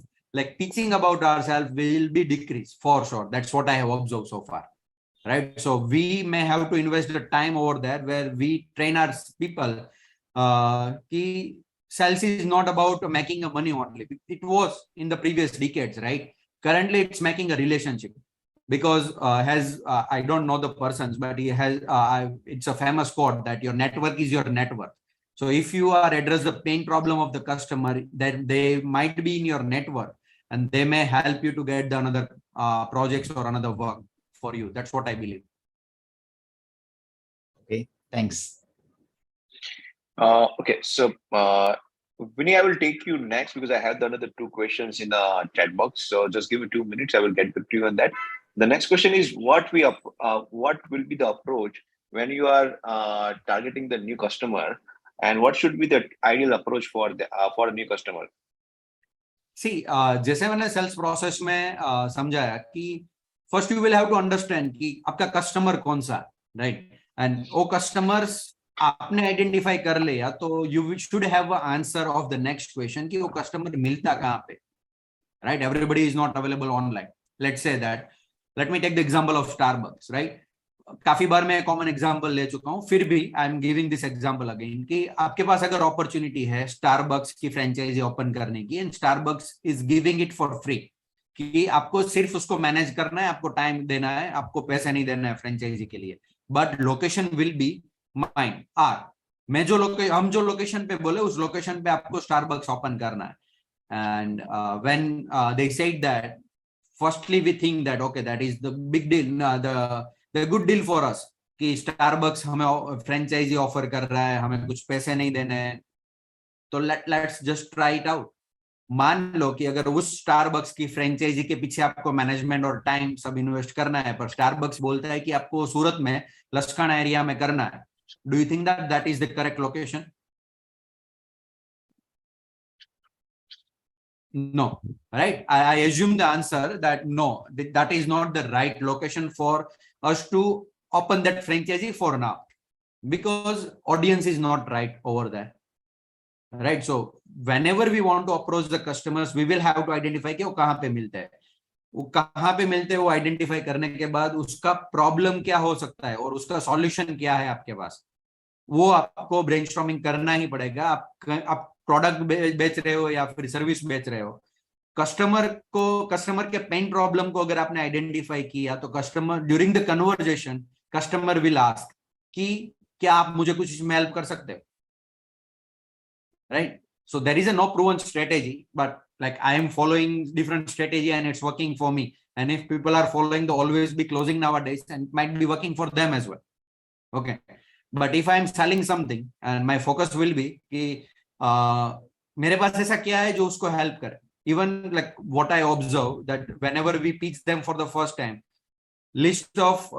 teaching about ourselves will be decreased for sure. That's what I have observed so far, right? So we may have to invest the time over there where we train our people. Sales is not about making a money only. It was in the previous decades, right? Currently, it's making a relationship, because I don't know the persons, but he has it's a famous quote that your network is your net worth. So if you are address the pain problem of the customer, then they might be in your network and they may help you to get the another projects or another work for you. That's what I believe. Okay, thanks. Okay, so Vinny, I will take you next because I have the another two questions in the chat box. So just give me 2 minutes. I will get back to you on that. The next question is what will be the approach when you are targeting the new customer, and what should be the ideal approach for a new customer? See, जैसे मैंने sales process में समझाया कि first you will have to understand कि आपका customer कौन सा, right? And वो कस्टमर्स आपने आइडेंटिफाई कर लिया तो you should have a answer of the next question कि वो कस्टमर मिलता कहाँ पे, right? Everybody is not available online. Let's say that, let me take the example of Starbucks, right? काफी बार मैं कॉमन एग्जांपल ले चुका हूं, फिर भी I am giving this example again कि आपके पास अगर अपॉर्चुनिटी है स्टारबक्स की फ्रेंचाइजी ओपन करने की, and Starbucks is giving it for free, कि आपको सिर्फ उसको मैनेज करना है, आपको टाइम देना है, आपको पैसे नहीं देना है फ्रेंचाइजी के लिए, but location will be mine मैं हम जो लोकेशन पे बोले उस लोकेशन पे आपको स्टारबक्स ओपन करना है. And when they said that, firstly we think that okay that is the big deal, the good deal for us कि स्टारबक्स हमें फ्रेंचाइजी ऑफर कर रहा है, हमें कुछ पैसे नहीं देने हैं, तो let's just try it out. मान लो कि अगर उस स्टारबक्स की फ्रेंचाइजी के पीछे आपको मैनेजमेंट और टाइम सब इन्वेस्ट करना है, पर स्टारबक्स बोलता है कि आपको सूरत में लसकाना एरिया में करना है, do you think that is the correct location? No, right? I assume the answer that no, that is not the right location for us to open that franchisee for now, because audience is not right over there, right? So whenever we want to approach the customers, we will have to identify कि वो कहाँ पे मिलते हैं, वो कहाँ पे मिलते हैं, वो आइडेंटिफाई करने के बाद उसका प्रॉब्लम क्या हो सकता है और उसका सॉल्यूशन क्या है आपके पास, वो आपको ब्रेनस्टॉर्मिंग करना ही पड़ेगा. आप प्रोडक्ट बेच रहे हो या फिर सर्विस बेच रहे हो, कस्टमर के पेन प्रॉब्लम को अगर आपने आइडेंटिफाई किया तो customer during the conversation customer will ask कि क्या आप मुझे कुछ इसमें हेल्प कर सकते हो, right? So there is a no proven strategy, but like I am following different strategy and it's working for me, and if people are following the always be closing nowadays, and it might be working for them as well. Okay, but if I am selling something and my focus will be कि मेरे पास ऐसा क्या है जो उसको help करे. Even like what I observe that whenever we pitch them for the first time, list of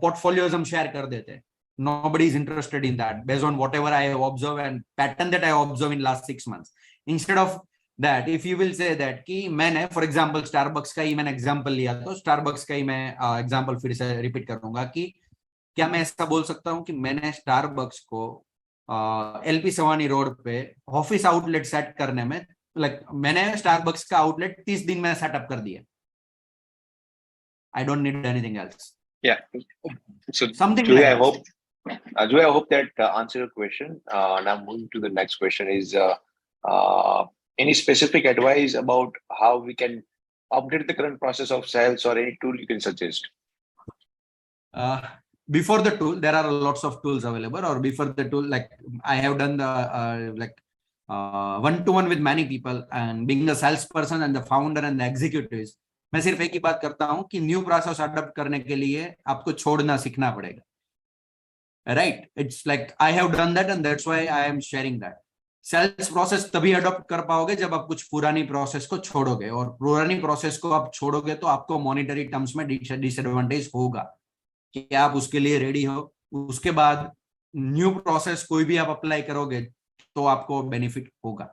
portfolios हम share कर देते हैं. Nobody is interested in that based on whatever I have observed and pattern that I observed in last 6 months. Instead of that, if you will say that कि मैंने for example Starbucks का ही मैंने example लिया, तो Starbucks का ही मैं example फिर से repeat करूंगा कि क्या मैं ऐसा बोल सकता हूँ कि मैंने Starbucks को LP सवानी रोड पे ऑफिस आउटलेट सेट करने में मैंने स्टारबक्स का आउटलेट 30 दिन में सेटअप कर दिया. I don't need anything else. Yeah. So something Julia, like I hope that answered your question. Now moving to the next question is any specific advice about how we can update the current process of sales, or any tool you can suggest? Before the tool, there are lots of tools available, or before the tool, like I have done the one-to-one with many people and being a salesperson and the founder and the executives, मैं सिर्फ एक ही बात करता हूं कि new process adopt करने के लिए आपको छोड़ना सीखना पड़ेगा. Right? It's like I have done that and that's why I am sharing that. Sales process तभी अडॉप्ट कर पाओगे जब आप कुछ पुरानी प्रोसेस को छोड़ोगे, और पुरानी प्रोसेस को आप छोड़ोगे तो आपको मॉनेटरी टर्म्स में डिसएडवांटेज होगा कि आप उसके लिए रेडी हो. उसके बाद न्यू प्रोसेस कोई भी आप अप्लाई करोगे तो आपको बेनिफिट होगा.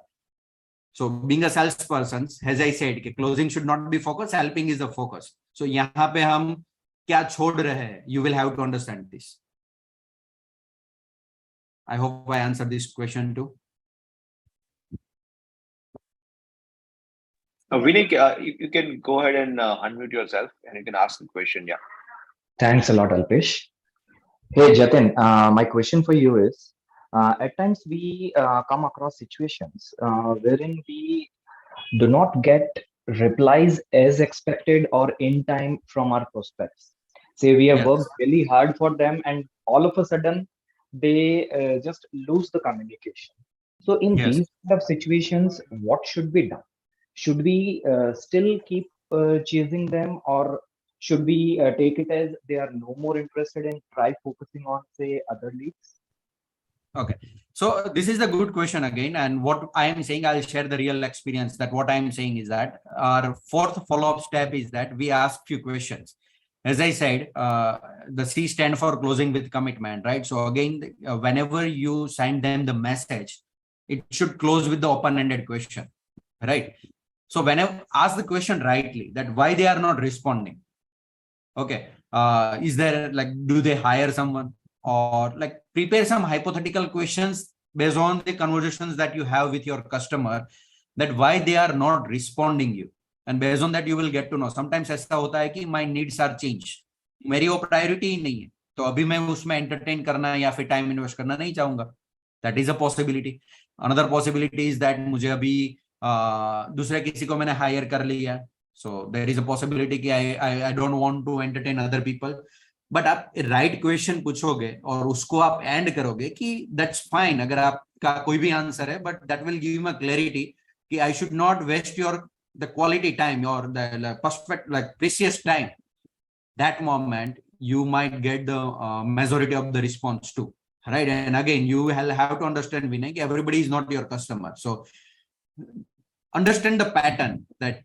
So being a sales person, as I said कि closing should not be focus, helping is the focus. So यहाँ पे हम क्या छोड़ रहे हैं, you will have to understand this. I hope I answer this question too. Vinay, you can go ahead and unmute yourself and you can ask the question. Yeah. Thanks a lot, Alpesh. Hey, Jatin, my question for you is, at times we come across situations wherein we do not get replies as expected or in time from our prospects. Say we have Yes. worked really hard for them and all of a sudden they just lose the communication. So in Yes. these kind of situations, what should be done? Should we still keep chasing them, or should we take it as they are no more interested and try focusing on, say, other leads? Okay, so this is a good question again, and what I am saying, I'll share the real experience. That what I am saying is that our fourth follow-up step is that we ask few questions. As I said, the C stand for closing with commitment, right? So again, whenever you send them the message, it should close with the open-ended question, right? So whenever ask the question rightly, that why they are not responding. Okay, is there like, do they hire someone, or like prepare some hypothetical questions based on the conversations that you have with your customer, that why they are not responding you, and based on that you will get to know. Sometimes ऐसा होता है कि my needs are changed, मेरी वो priority ही नहीं है, तो अभी मैं उसमें एंटरटेन करना या फिर टाइम इन्वेस्ट करना नहीं चाहूंगा. That is a possibility. Another possibility is that मुझे अभी दूसरे किसी को मैंने हायर कर लिया, so there is a possibility कि I don't want to entertain other people. But आप राइट क्वेश्चन पूछोगे और उसको आप एंड करोगे कि दैट्स फाइन, अगर आपका कोई भी आंसर है, but that will give me clarity कि I should not waste your the quality time और the prospect like precious time. That moment you might get the majority of the response too, right? And again, you have to understand, Vinay, everybody is not your customer, so understand the pattern, that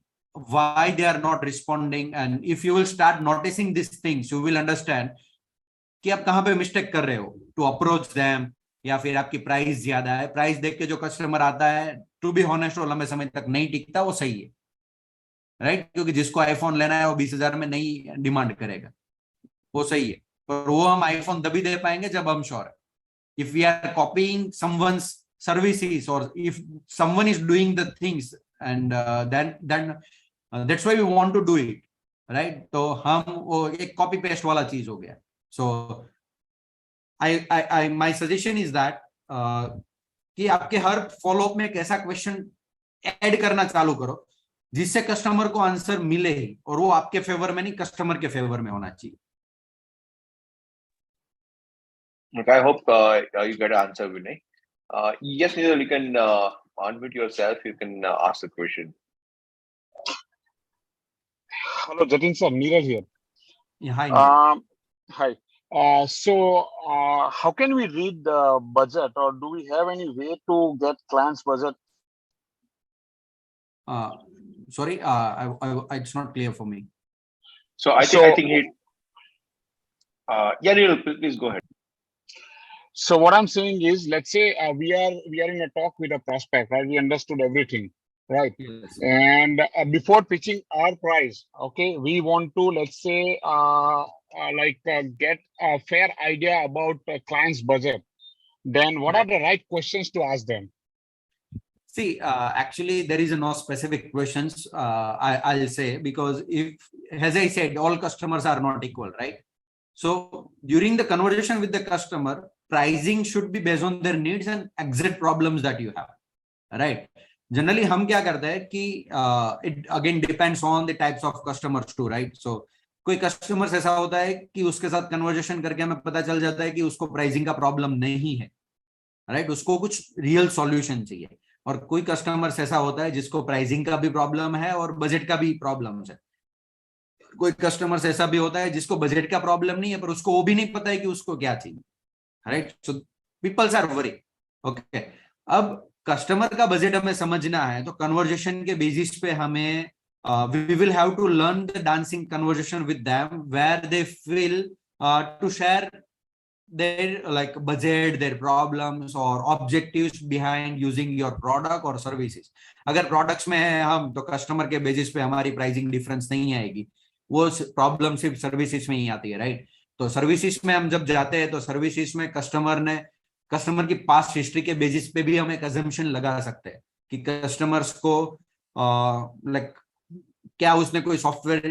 why they are not responding, and if you will start noticing these things, you will understand कि आप कहाँ पे mistake कर रहे हो to approach them, या फिर आपकी प्राइस ज्यादा है. प्राइस देख के जो कस्टमर आता है, टू बी ऑनेस्ट, वो लंबे समय तक नहीं टिकता, वो सही है, राइट? क्योंकि जिसको आईफोन लेना है वो 20,000 में नहीं डिमांड करेगा, वो सही है. पर वो हम आईफोन तभी दे पाएंगे जब हम श्योर है. If we are copying someone's services, और if someone is doing the things, and then that's why we want to do it, right? तो हम वो एक कॉपी पेस्ट वाला चीज हो गया. So I my suggestion is that कि आपके हर फॉलोअप में एक ऐसा क्वेश्चन ऐड करना चालू करो जिससे कस्टमर को आंसर मिले ही, और वो आपके फेवर में नहीं, कस्टमर के फेवर में होना चाहिए. Okay, I hope you get an answer, Vinay. Yes, Nidal, you can unmute yourself. You can ask the question. Hello, Jatin sir, Neeraj here. Yeah, hi, Neeraj. Hi. So, how can we read the budget, or do we have any way to get clients' budget? Sorry, it's not clear for me. So I think he. Yeah, Nidal, please go ahead. So what I'm saying is, let's say we are in a talk with a prospect, right? We understood everything, right? Yes. And before pitching our price, okay, we want to, let's say, get a fair idea about client's budget. Then what are the right questions to ask them? See, actually, there is no specific questions, I'll say, because if, as I said, all customers are not equal, right? So during the conversation with the customer, pricing should be based on their needs and exact problems that you have, right? Generally, हम क्या करते हैं कि it again depends on the types of customers too, right? So कोई customers ऐसा होता है कि उसके साथ conversation करके हमें पता चल जाता है कि उसको pricing का problem नहीं है, right? उसको कुछ real solution चाहिए. और कोई कस्टमर्स ऐसा होता है जिसको प्राइसिंग का भी प्रॉब्लम है और बजट का भी प्रॉब्लम है। कोई कस्टमर्स ऐसा भी होता है जिसको बजट का प्रॉब्लम नहीं है पर उसको वो भी नहीं पता है कि उसको क्या चाहिए, right? So peoples are worry. Okay, अब कस्टमर का बजट हमें समझना है तो कन्वर्जेशन के बेसिस पे हमें we will have to learn the dancing conversation with them where they feel to share their like budget, their problems or objectives behind using your product or services. अगर products में है हम तो customer के basis पे हमारी pricing difference नहीं आएगी, वो प्रॉब्लम सिर्फ सर्विसेज में ही आती है, राइट? तो सर्विसेज में हम जब जाते हैं तो सर्विसेज में कस्टमर की पास्ट हिस्ट्री के बेसिस पे भी हम एक अजम्पशन लगा सकते हैं कि कस्टमर्स को लाइक क्या उसने कोई सॉफ्टवेयर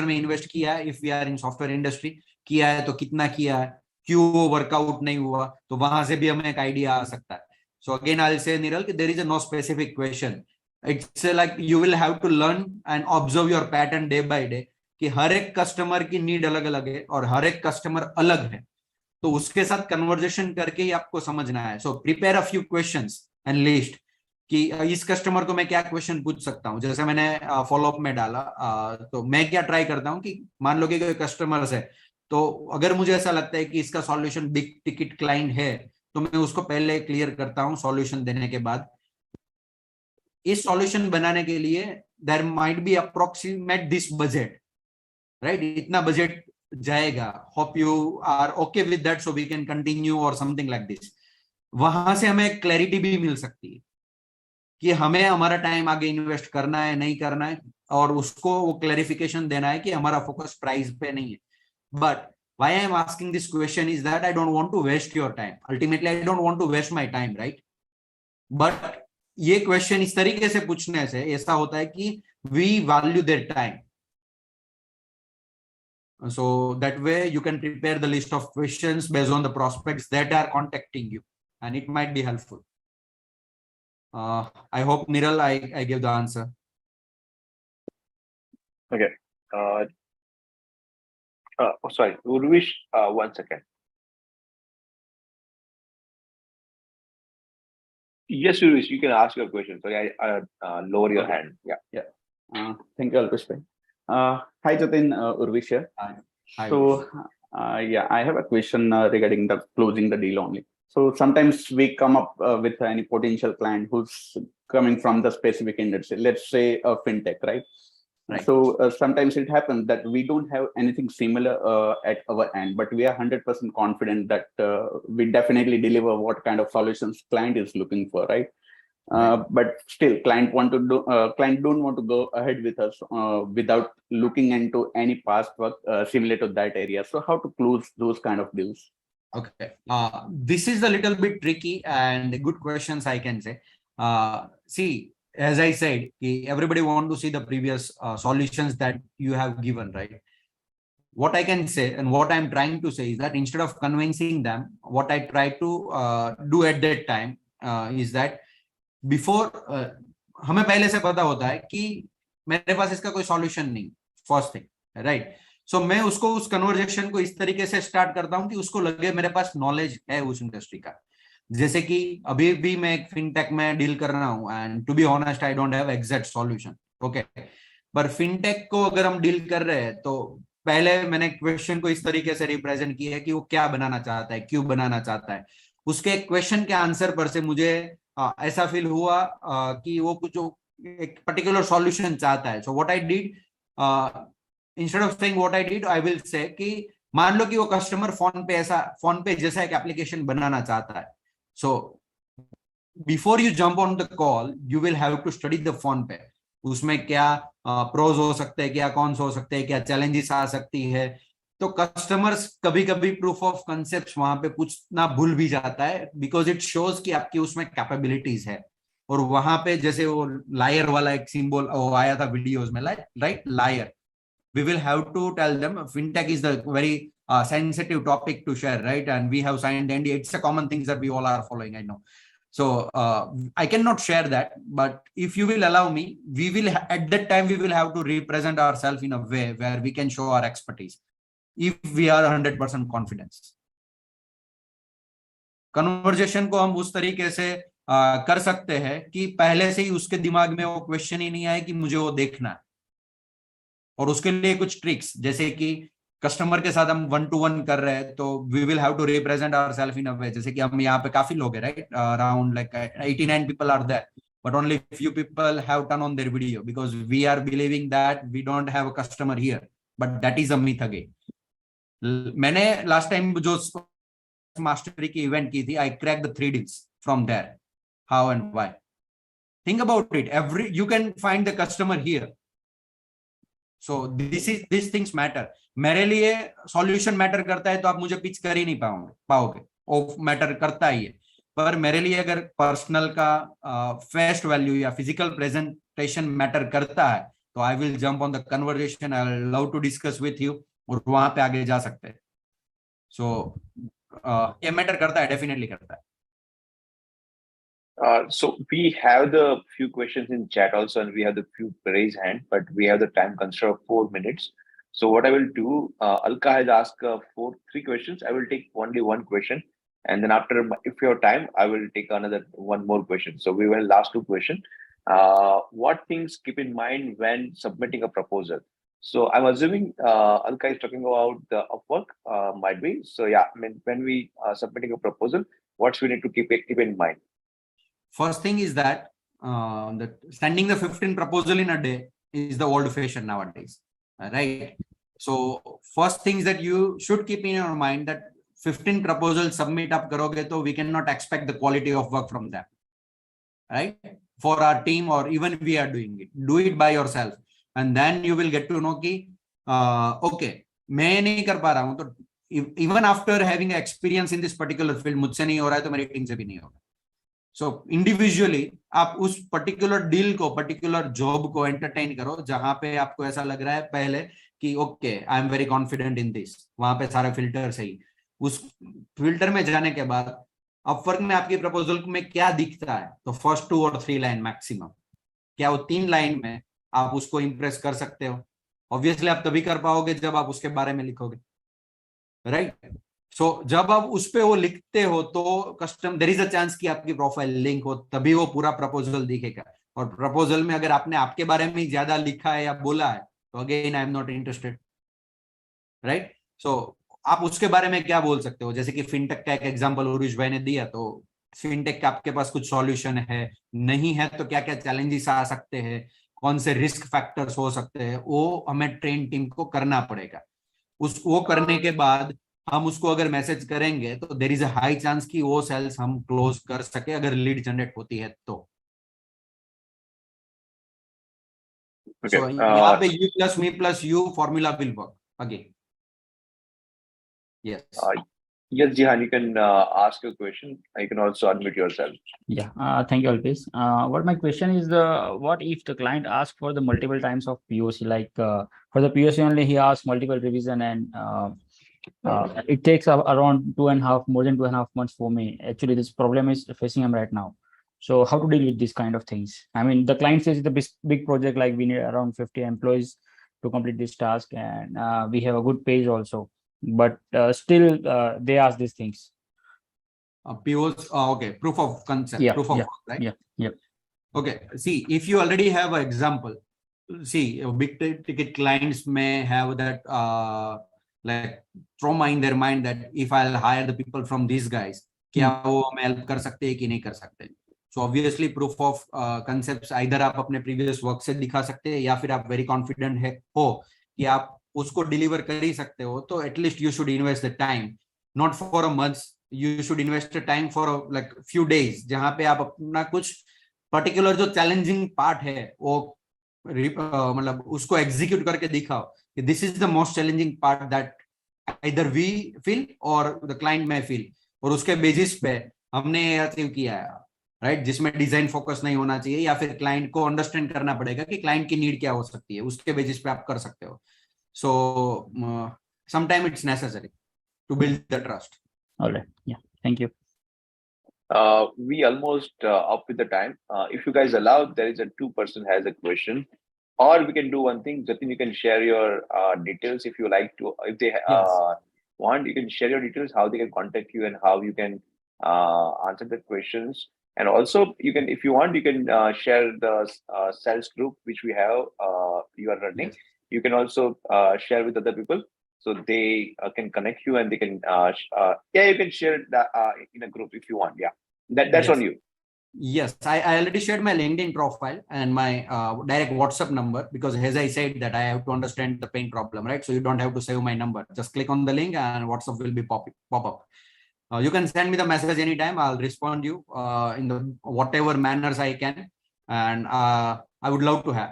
में इन्वेस्ट किया है, if we are in software industry किया है तो कितना किया है, क्यों वो वर्कआउट नहीं हुआ, तो वहां से भी हमें एक आइडिया आ सकता है। So again I will say निरल कि there is no specific question, it's like you will have to learn and observe your pattern day by day कि हर एक कस्टमर की नीड अलग अलग है और हर एक कस्टमर अलग है, तो उसके साथ कन्वर्जेशन करके ही आपको समझना है। So prepare a few questions and list कि इस कस्टमर को मैं क्या क्वेश्चन पूछ सकता हूँ। जैसे मैंने फॉलोअप में डाला तो मैं क्या ट्राई करता हूँ कि मान लो कि कोई कस्टमर है तो अगर मुझे ऐसा लगता है कि इसका सॉल्यूशन बिग टिकट क्लाइंट है तो मैं उसको पहले क्लियर करता हूँ सॉल्यूशन देने के बाद। इस सॉल्यूशन बनाने के लिए there might be approximate this budget, right? इतना बजट जाएगा, hope you are okay with that so we can continue or something like this. वहां से हमें क्लैरिटी भी मिल सकती है कि हमें हमारा टाइम आगे इन्वेस्ट करना है नहीं करना है, और उसको वो क्लैरिफिकेशन देना है कि हमारा फोकस प्राइस पे नहीं है। But why I am asking this question is that I don't want to waste your time, ultimately I don't want to waste my time, right? But ये क्वेश्चन इस तरीके से पूछने से ऐसा होता है कि we value their time, so that way you can prepare the list of questions based on the prospects that are contacting you and it might be helpful. I hope Niral I gave the answer. Okay. Sorry, Urvish, 1 second. Yes, Urvish, you can ask your question. Sorry, I lower your hand. Yeah. Thank you, Alpesh bhai. Hi, Jatin, Urvish here. Hi, So, yeah, I have a question regarding the closing the deal only. So sometimes we come up with any potential client who's coming from the specific industry, let's say a fintech, right? Right. So sometimes it happens that we don't have anything similar at our end, but we are 100% confident that we definitely deliver what kind of solutions client is looking for, right? But still client don't want to go ahead with us without looking into any past work similar to that area. So how to close those kind of deals? Okay, this is a little bit tricky and good questions I can say. See, as I said, everybody want to see the previous solutions that you have given, right? What I can say and what I'm trying to say is that instead of convincing them, what I try to do at that time is that before हमें पहले से पता होता है कि मेरे पास इसका कोई सॉल्यूशन नहीं, फर्स्ट थिंग, राइट? सो मैं उसको उस कन्वर्जेशन को इस तरीके से स्टार्ट करता हूं कि उसको लगे मेरे पास नॉलेज है उस इंडस्ट्री का। जैसे कि अभी भी मैं एक फिनटेक में डील कर रहा हूं and to be honest I don't have exact solution, okay? पर फिनटेक को अगर हम डील कर रहे हैं तो पहले मैंने क्वेश्चन को इस तरीके से रिप्रेजेंट किया है कि वो क्या बनाना चाहता है, क्यों बनाना चाहता है। उसके क्वेश्चन के आंसर पर से मुझे ऐसा फील हुआ कि वो कुछ एक पर्टिकुलर सॉल्यूशन चाहता है। So what I did, instead of saying what I did, I will say कि मान लो कि वो कस्टमर फोन पे जैसा एक एप्लीकेशन बनाना चाहता है। So before you jump on the call you will have to study the phone पे, उसमें क्या प्रोज हो सकते हैं, क्या कॉन्स हो सकते हैं, क्या चैलेंजेस आ सकती है। तो कस्टमर्स कभी कभी प्रूफ ऑफ कंसेप्ट वहां पे पूछना भूल भी जाता है बिकॉज इट शोज कि आपकी उसमें कैपेबिलिटीज है। और वहां पे जैसे वो लायर वाला एक सिंबल आया था वीडियोस में, right? Lawyer, we will have to tell them fintech is the very sensitive topic to share, right? And we have signed NDA. It's a common thing that we all are following, I know. So I cannot share that, but if you will allow me, we will at that time we will have to represent ourselves in a way where we can show our expertise if we are 100% confidence. Conversation को हम उस तरीके से कर सकते हैं कि पहले से ही उसके दिमाग में वो क्वेश्चन ही नहीं आए कि मुझे वो देखना है। और उसके लिए कुछ ट्रिक्स, जैसे कि कस्टमर के साथ हम 1-to-1 कर रहे हैं, तो we will have to represent ourselves in a way, जैसे कि हम यहाँ पे काफी लोग हैं, right, around like 89 people are there, but only few people have turned on their video because we are believing that we don't have a customer here, but that is a myth again. मैंने last time जो mastery की event की थी, I crack the 3 deals from there. How and why? Think about it. You can find the customer here. So these things matter. मेरे लिए solution matter करता है तो आप मुझे पिच कर ही नहीं पाओगे, वो मैटर करता ही है। पर मेरे लिए अगर पर्सनल का फेस्ट वैल्यू या फिजिकल प्रेजेंटेशन मैटर करता है, तो I will jump on the conversation, I will love to discuss with you, और वहां पे आगे जा सकते हैं। सो ये मैटर करता है, डेफिनेटली करता है। So we have the few questions in chat also, and we have the few raised hand, but we have the time constraint of 4 minutes. So what I will do, Alka has asked 3 questions. I will take only one question, and then after, if you have time, I will take one more question. So we will last 2 questions. What things keep in mind when submitting a proposal? So I'm assuming Alka is talking about the Upwork, might be. So yeah, I mean, when we are submitting a proposal, what we need to keep in mind? First thing is that sending the 15 proposal in a day is the old fashion nowadays, right? So first things that you should keep in your mind that 15 proposals submit up karoge, so we cannot expect the quality of work from them, right? For our team, or even we are doing it, do it by yourself, and then you will get to know ki okay, मैं नहीं कर पा रहा हूं, तो even after having experience in this particular field, मुझसे नहीं हो रहा है तो मेरी टीम से भी नहीं होगा। सो इंडिविजुअली आप उस पर्टिकुलर डील को, पर्टिकुलर जॉब को एंटरटेन करो जहां पे आपको ऐसा लग रहा है पहले कि okay, I am very confident in this. वहां पे सारे फिल्टर सही, उस फिल्टर में जाने के बाद अपवर्क में आपकी प्रपोजल में क्या दिखता है, तो फर्स्ट 2 और 3 लाइन मैक्सिमम, क्या वो 3 लाइन में आप उसको इंप्रेस कर सकते हो? ऑब्वियसली आप तभी कर पाओगे जब आप उसके बारे में लिखोगे, राइट? सो जब आप उस पे वो लिखते हो तो देयर इज अ चांस कि आपकी प्रोफाइल लिंक हो, तभी वो पूरा प्रपोजल दिखेगा। और प्रपोजल में अगर आपने आपके बारे में ज्यादा लिखा है या बोला है, तो again I am not interested, right? So आप उसके बारे में क्या बोल सकते हो? जैसे कि फिनटेक का एक एग्जांपल उरुष भाई ने दिया, तो फिनटेक का आपके पास कुछ सॉल्यूशन है, नहीं है तो क्या क्या चैलेंजेस आ सकते हैं, कौन से रिस्क फैक्टर्स हो सकते हैं, वो हमें ट्रेन टीम को करना पड़ेगा। वो करने के बाद हम उसको अगर मैसेज करेंगे तो there is a high chance कि वो सेल्स हम क्लोज कर सके, अगर लीड जनरेट होती है तो। Okay. So यहाँ पे you plus me plus you formula will work again. Yes. Yes, Jihan, you can ask your question. You can also unmute yourself. Yeah, thank you, Alpesh. What my question is, what if the client asks for the multiple times of POC, like for the POC only he asks multiple revision, and it takes around more than 2.5 months for me. Actually, this problem is facing him right now. So how to deal with these kind of things? I mean, the client says it's a big project, like we need around 50 employees to complete this task, and we have a good page also, but still they ask these things. POs, okay, proof of concept, Yeah, proof of yeah, work, right? yeah. Okay, see, if you already have an example, see, big ticket clients may have that like trauma in their mind that if I'll hire the people from these guys, क्या वो हमें help कर सकते हैं कि नहीं कर सकते? So obviously proof of concept either आप अपने प्रीवियस वर्क से दिखा सकते हैं, या फिर आप वेरी कॉन्फिडेंट हो कि आप उसको डिलीवर कर ही सकते हो, तो at least you should invest the time, not for a month, you should invest the time for like few days, जहां पे आप अपना कुछ पर्टिकुलर जो चैलेंजिंग पार्ट है वो मतलब उसको एग्जीक्यूट करके दिखाओ कि this is the most challenging part that either we feel or the client may feel, और उसके बेसिस पे हमने अचीव किया है, राइट? जिसमें डिजाइन फोकस नहीं होना चाहिए, या फिर क्लाइंट को अंडरस्टैंड करना पड़ेगा कि क्लाइंट की नीड क्या हो सकती है, उसके बेसिस पे आप कर सकते हो। So sometime it's necessary to build the trust. Alright, yeah, thank you. We almost up with the time. If you guys allow, there is a 2-person has a question, or we can do one thing. Jatin, you can share your details if you like to. If they want, you can share your details, how they can contact you and how you can answer the questions. And also, you can, if you want, you can share the sales group which we have. You are running. Yes. You can also share with other people, so they can connect you, and they can. Yeah, you can share that in a group if you want. Yeah, that's Yes. on you. Yes, I already shared my LinkedIn profile and my direct WhatsApp number, because as I said that I have to understand the pain problem, right? So you don't have to save my number. Just click on the link and WhatsApp will be pop up. You can send me the message anytime. I'll respond you in the whatever manners I can. And I would love to have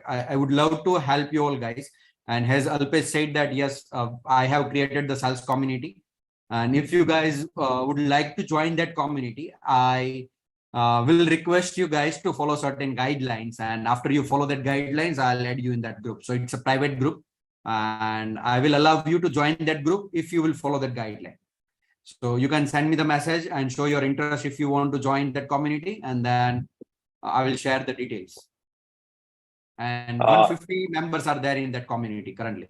I would love to help you all guys. And as Alpesh said that, yes, I have created the sales community. And if you guys would like to join that community, I will request you guys to follow certain guidelines. And after you follow that guidelines, I'll add you in that group. So it's a private group, and I will allow you to join that group if you will follow that guideline. So you can send me the message and show your interest if you want to join that community, and then I will share the details. And 150 members are there in that community currently.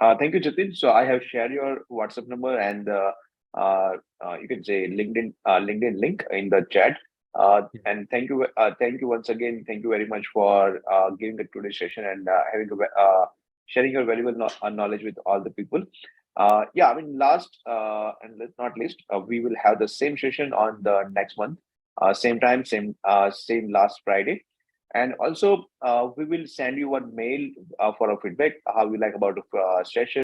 Thank you, Jatin. So I have shared your WhatsApp number and you can say LinkedIn link in the chat. And thank you once again. Thank you very much for giving the today's session and sharing your valuable knowledge with all the people. Yeah, I mean, last and not least, we will have the same session on the next month, same time, same last Friday. And also, we will send you one mail for a feedback, how you like about the session.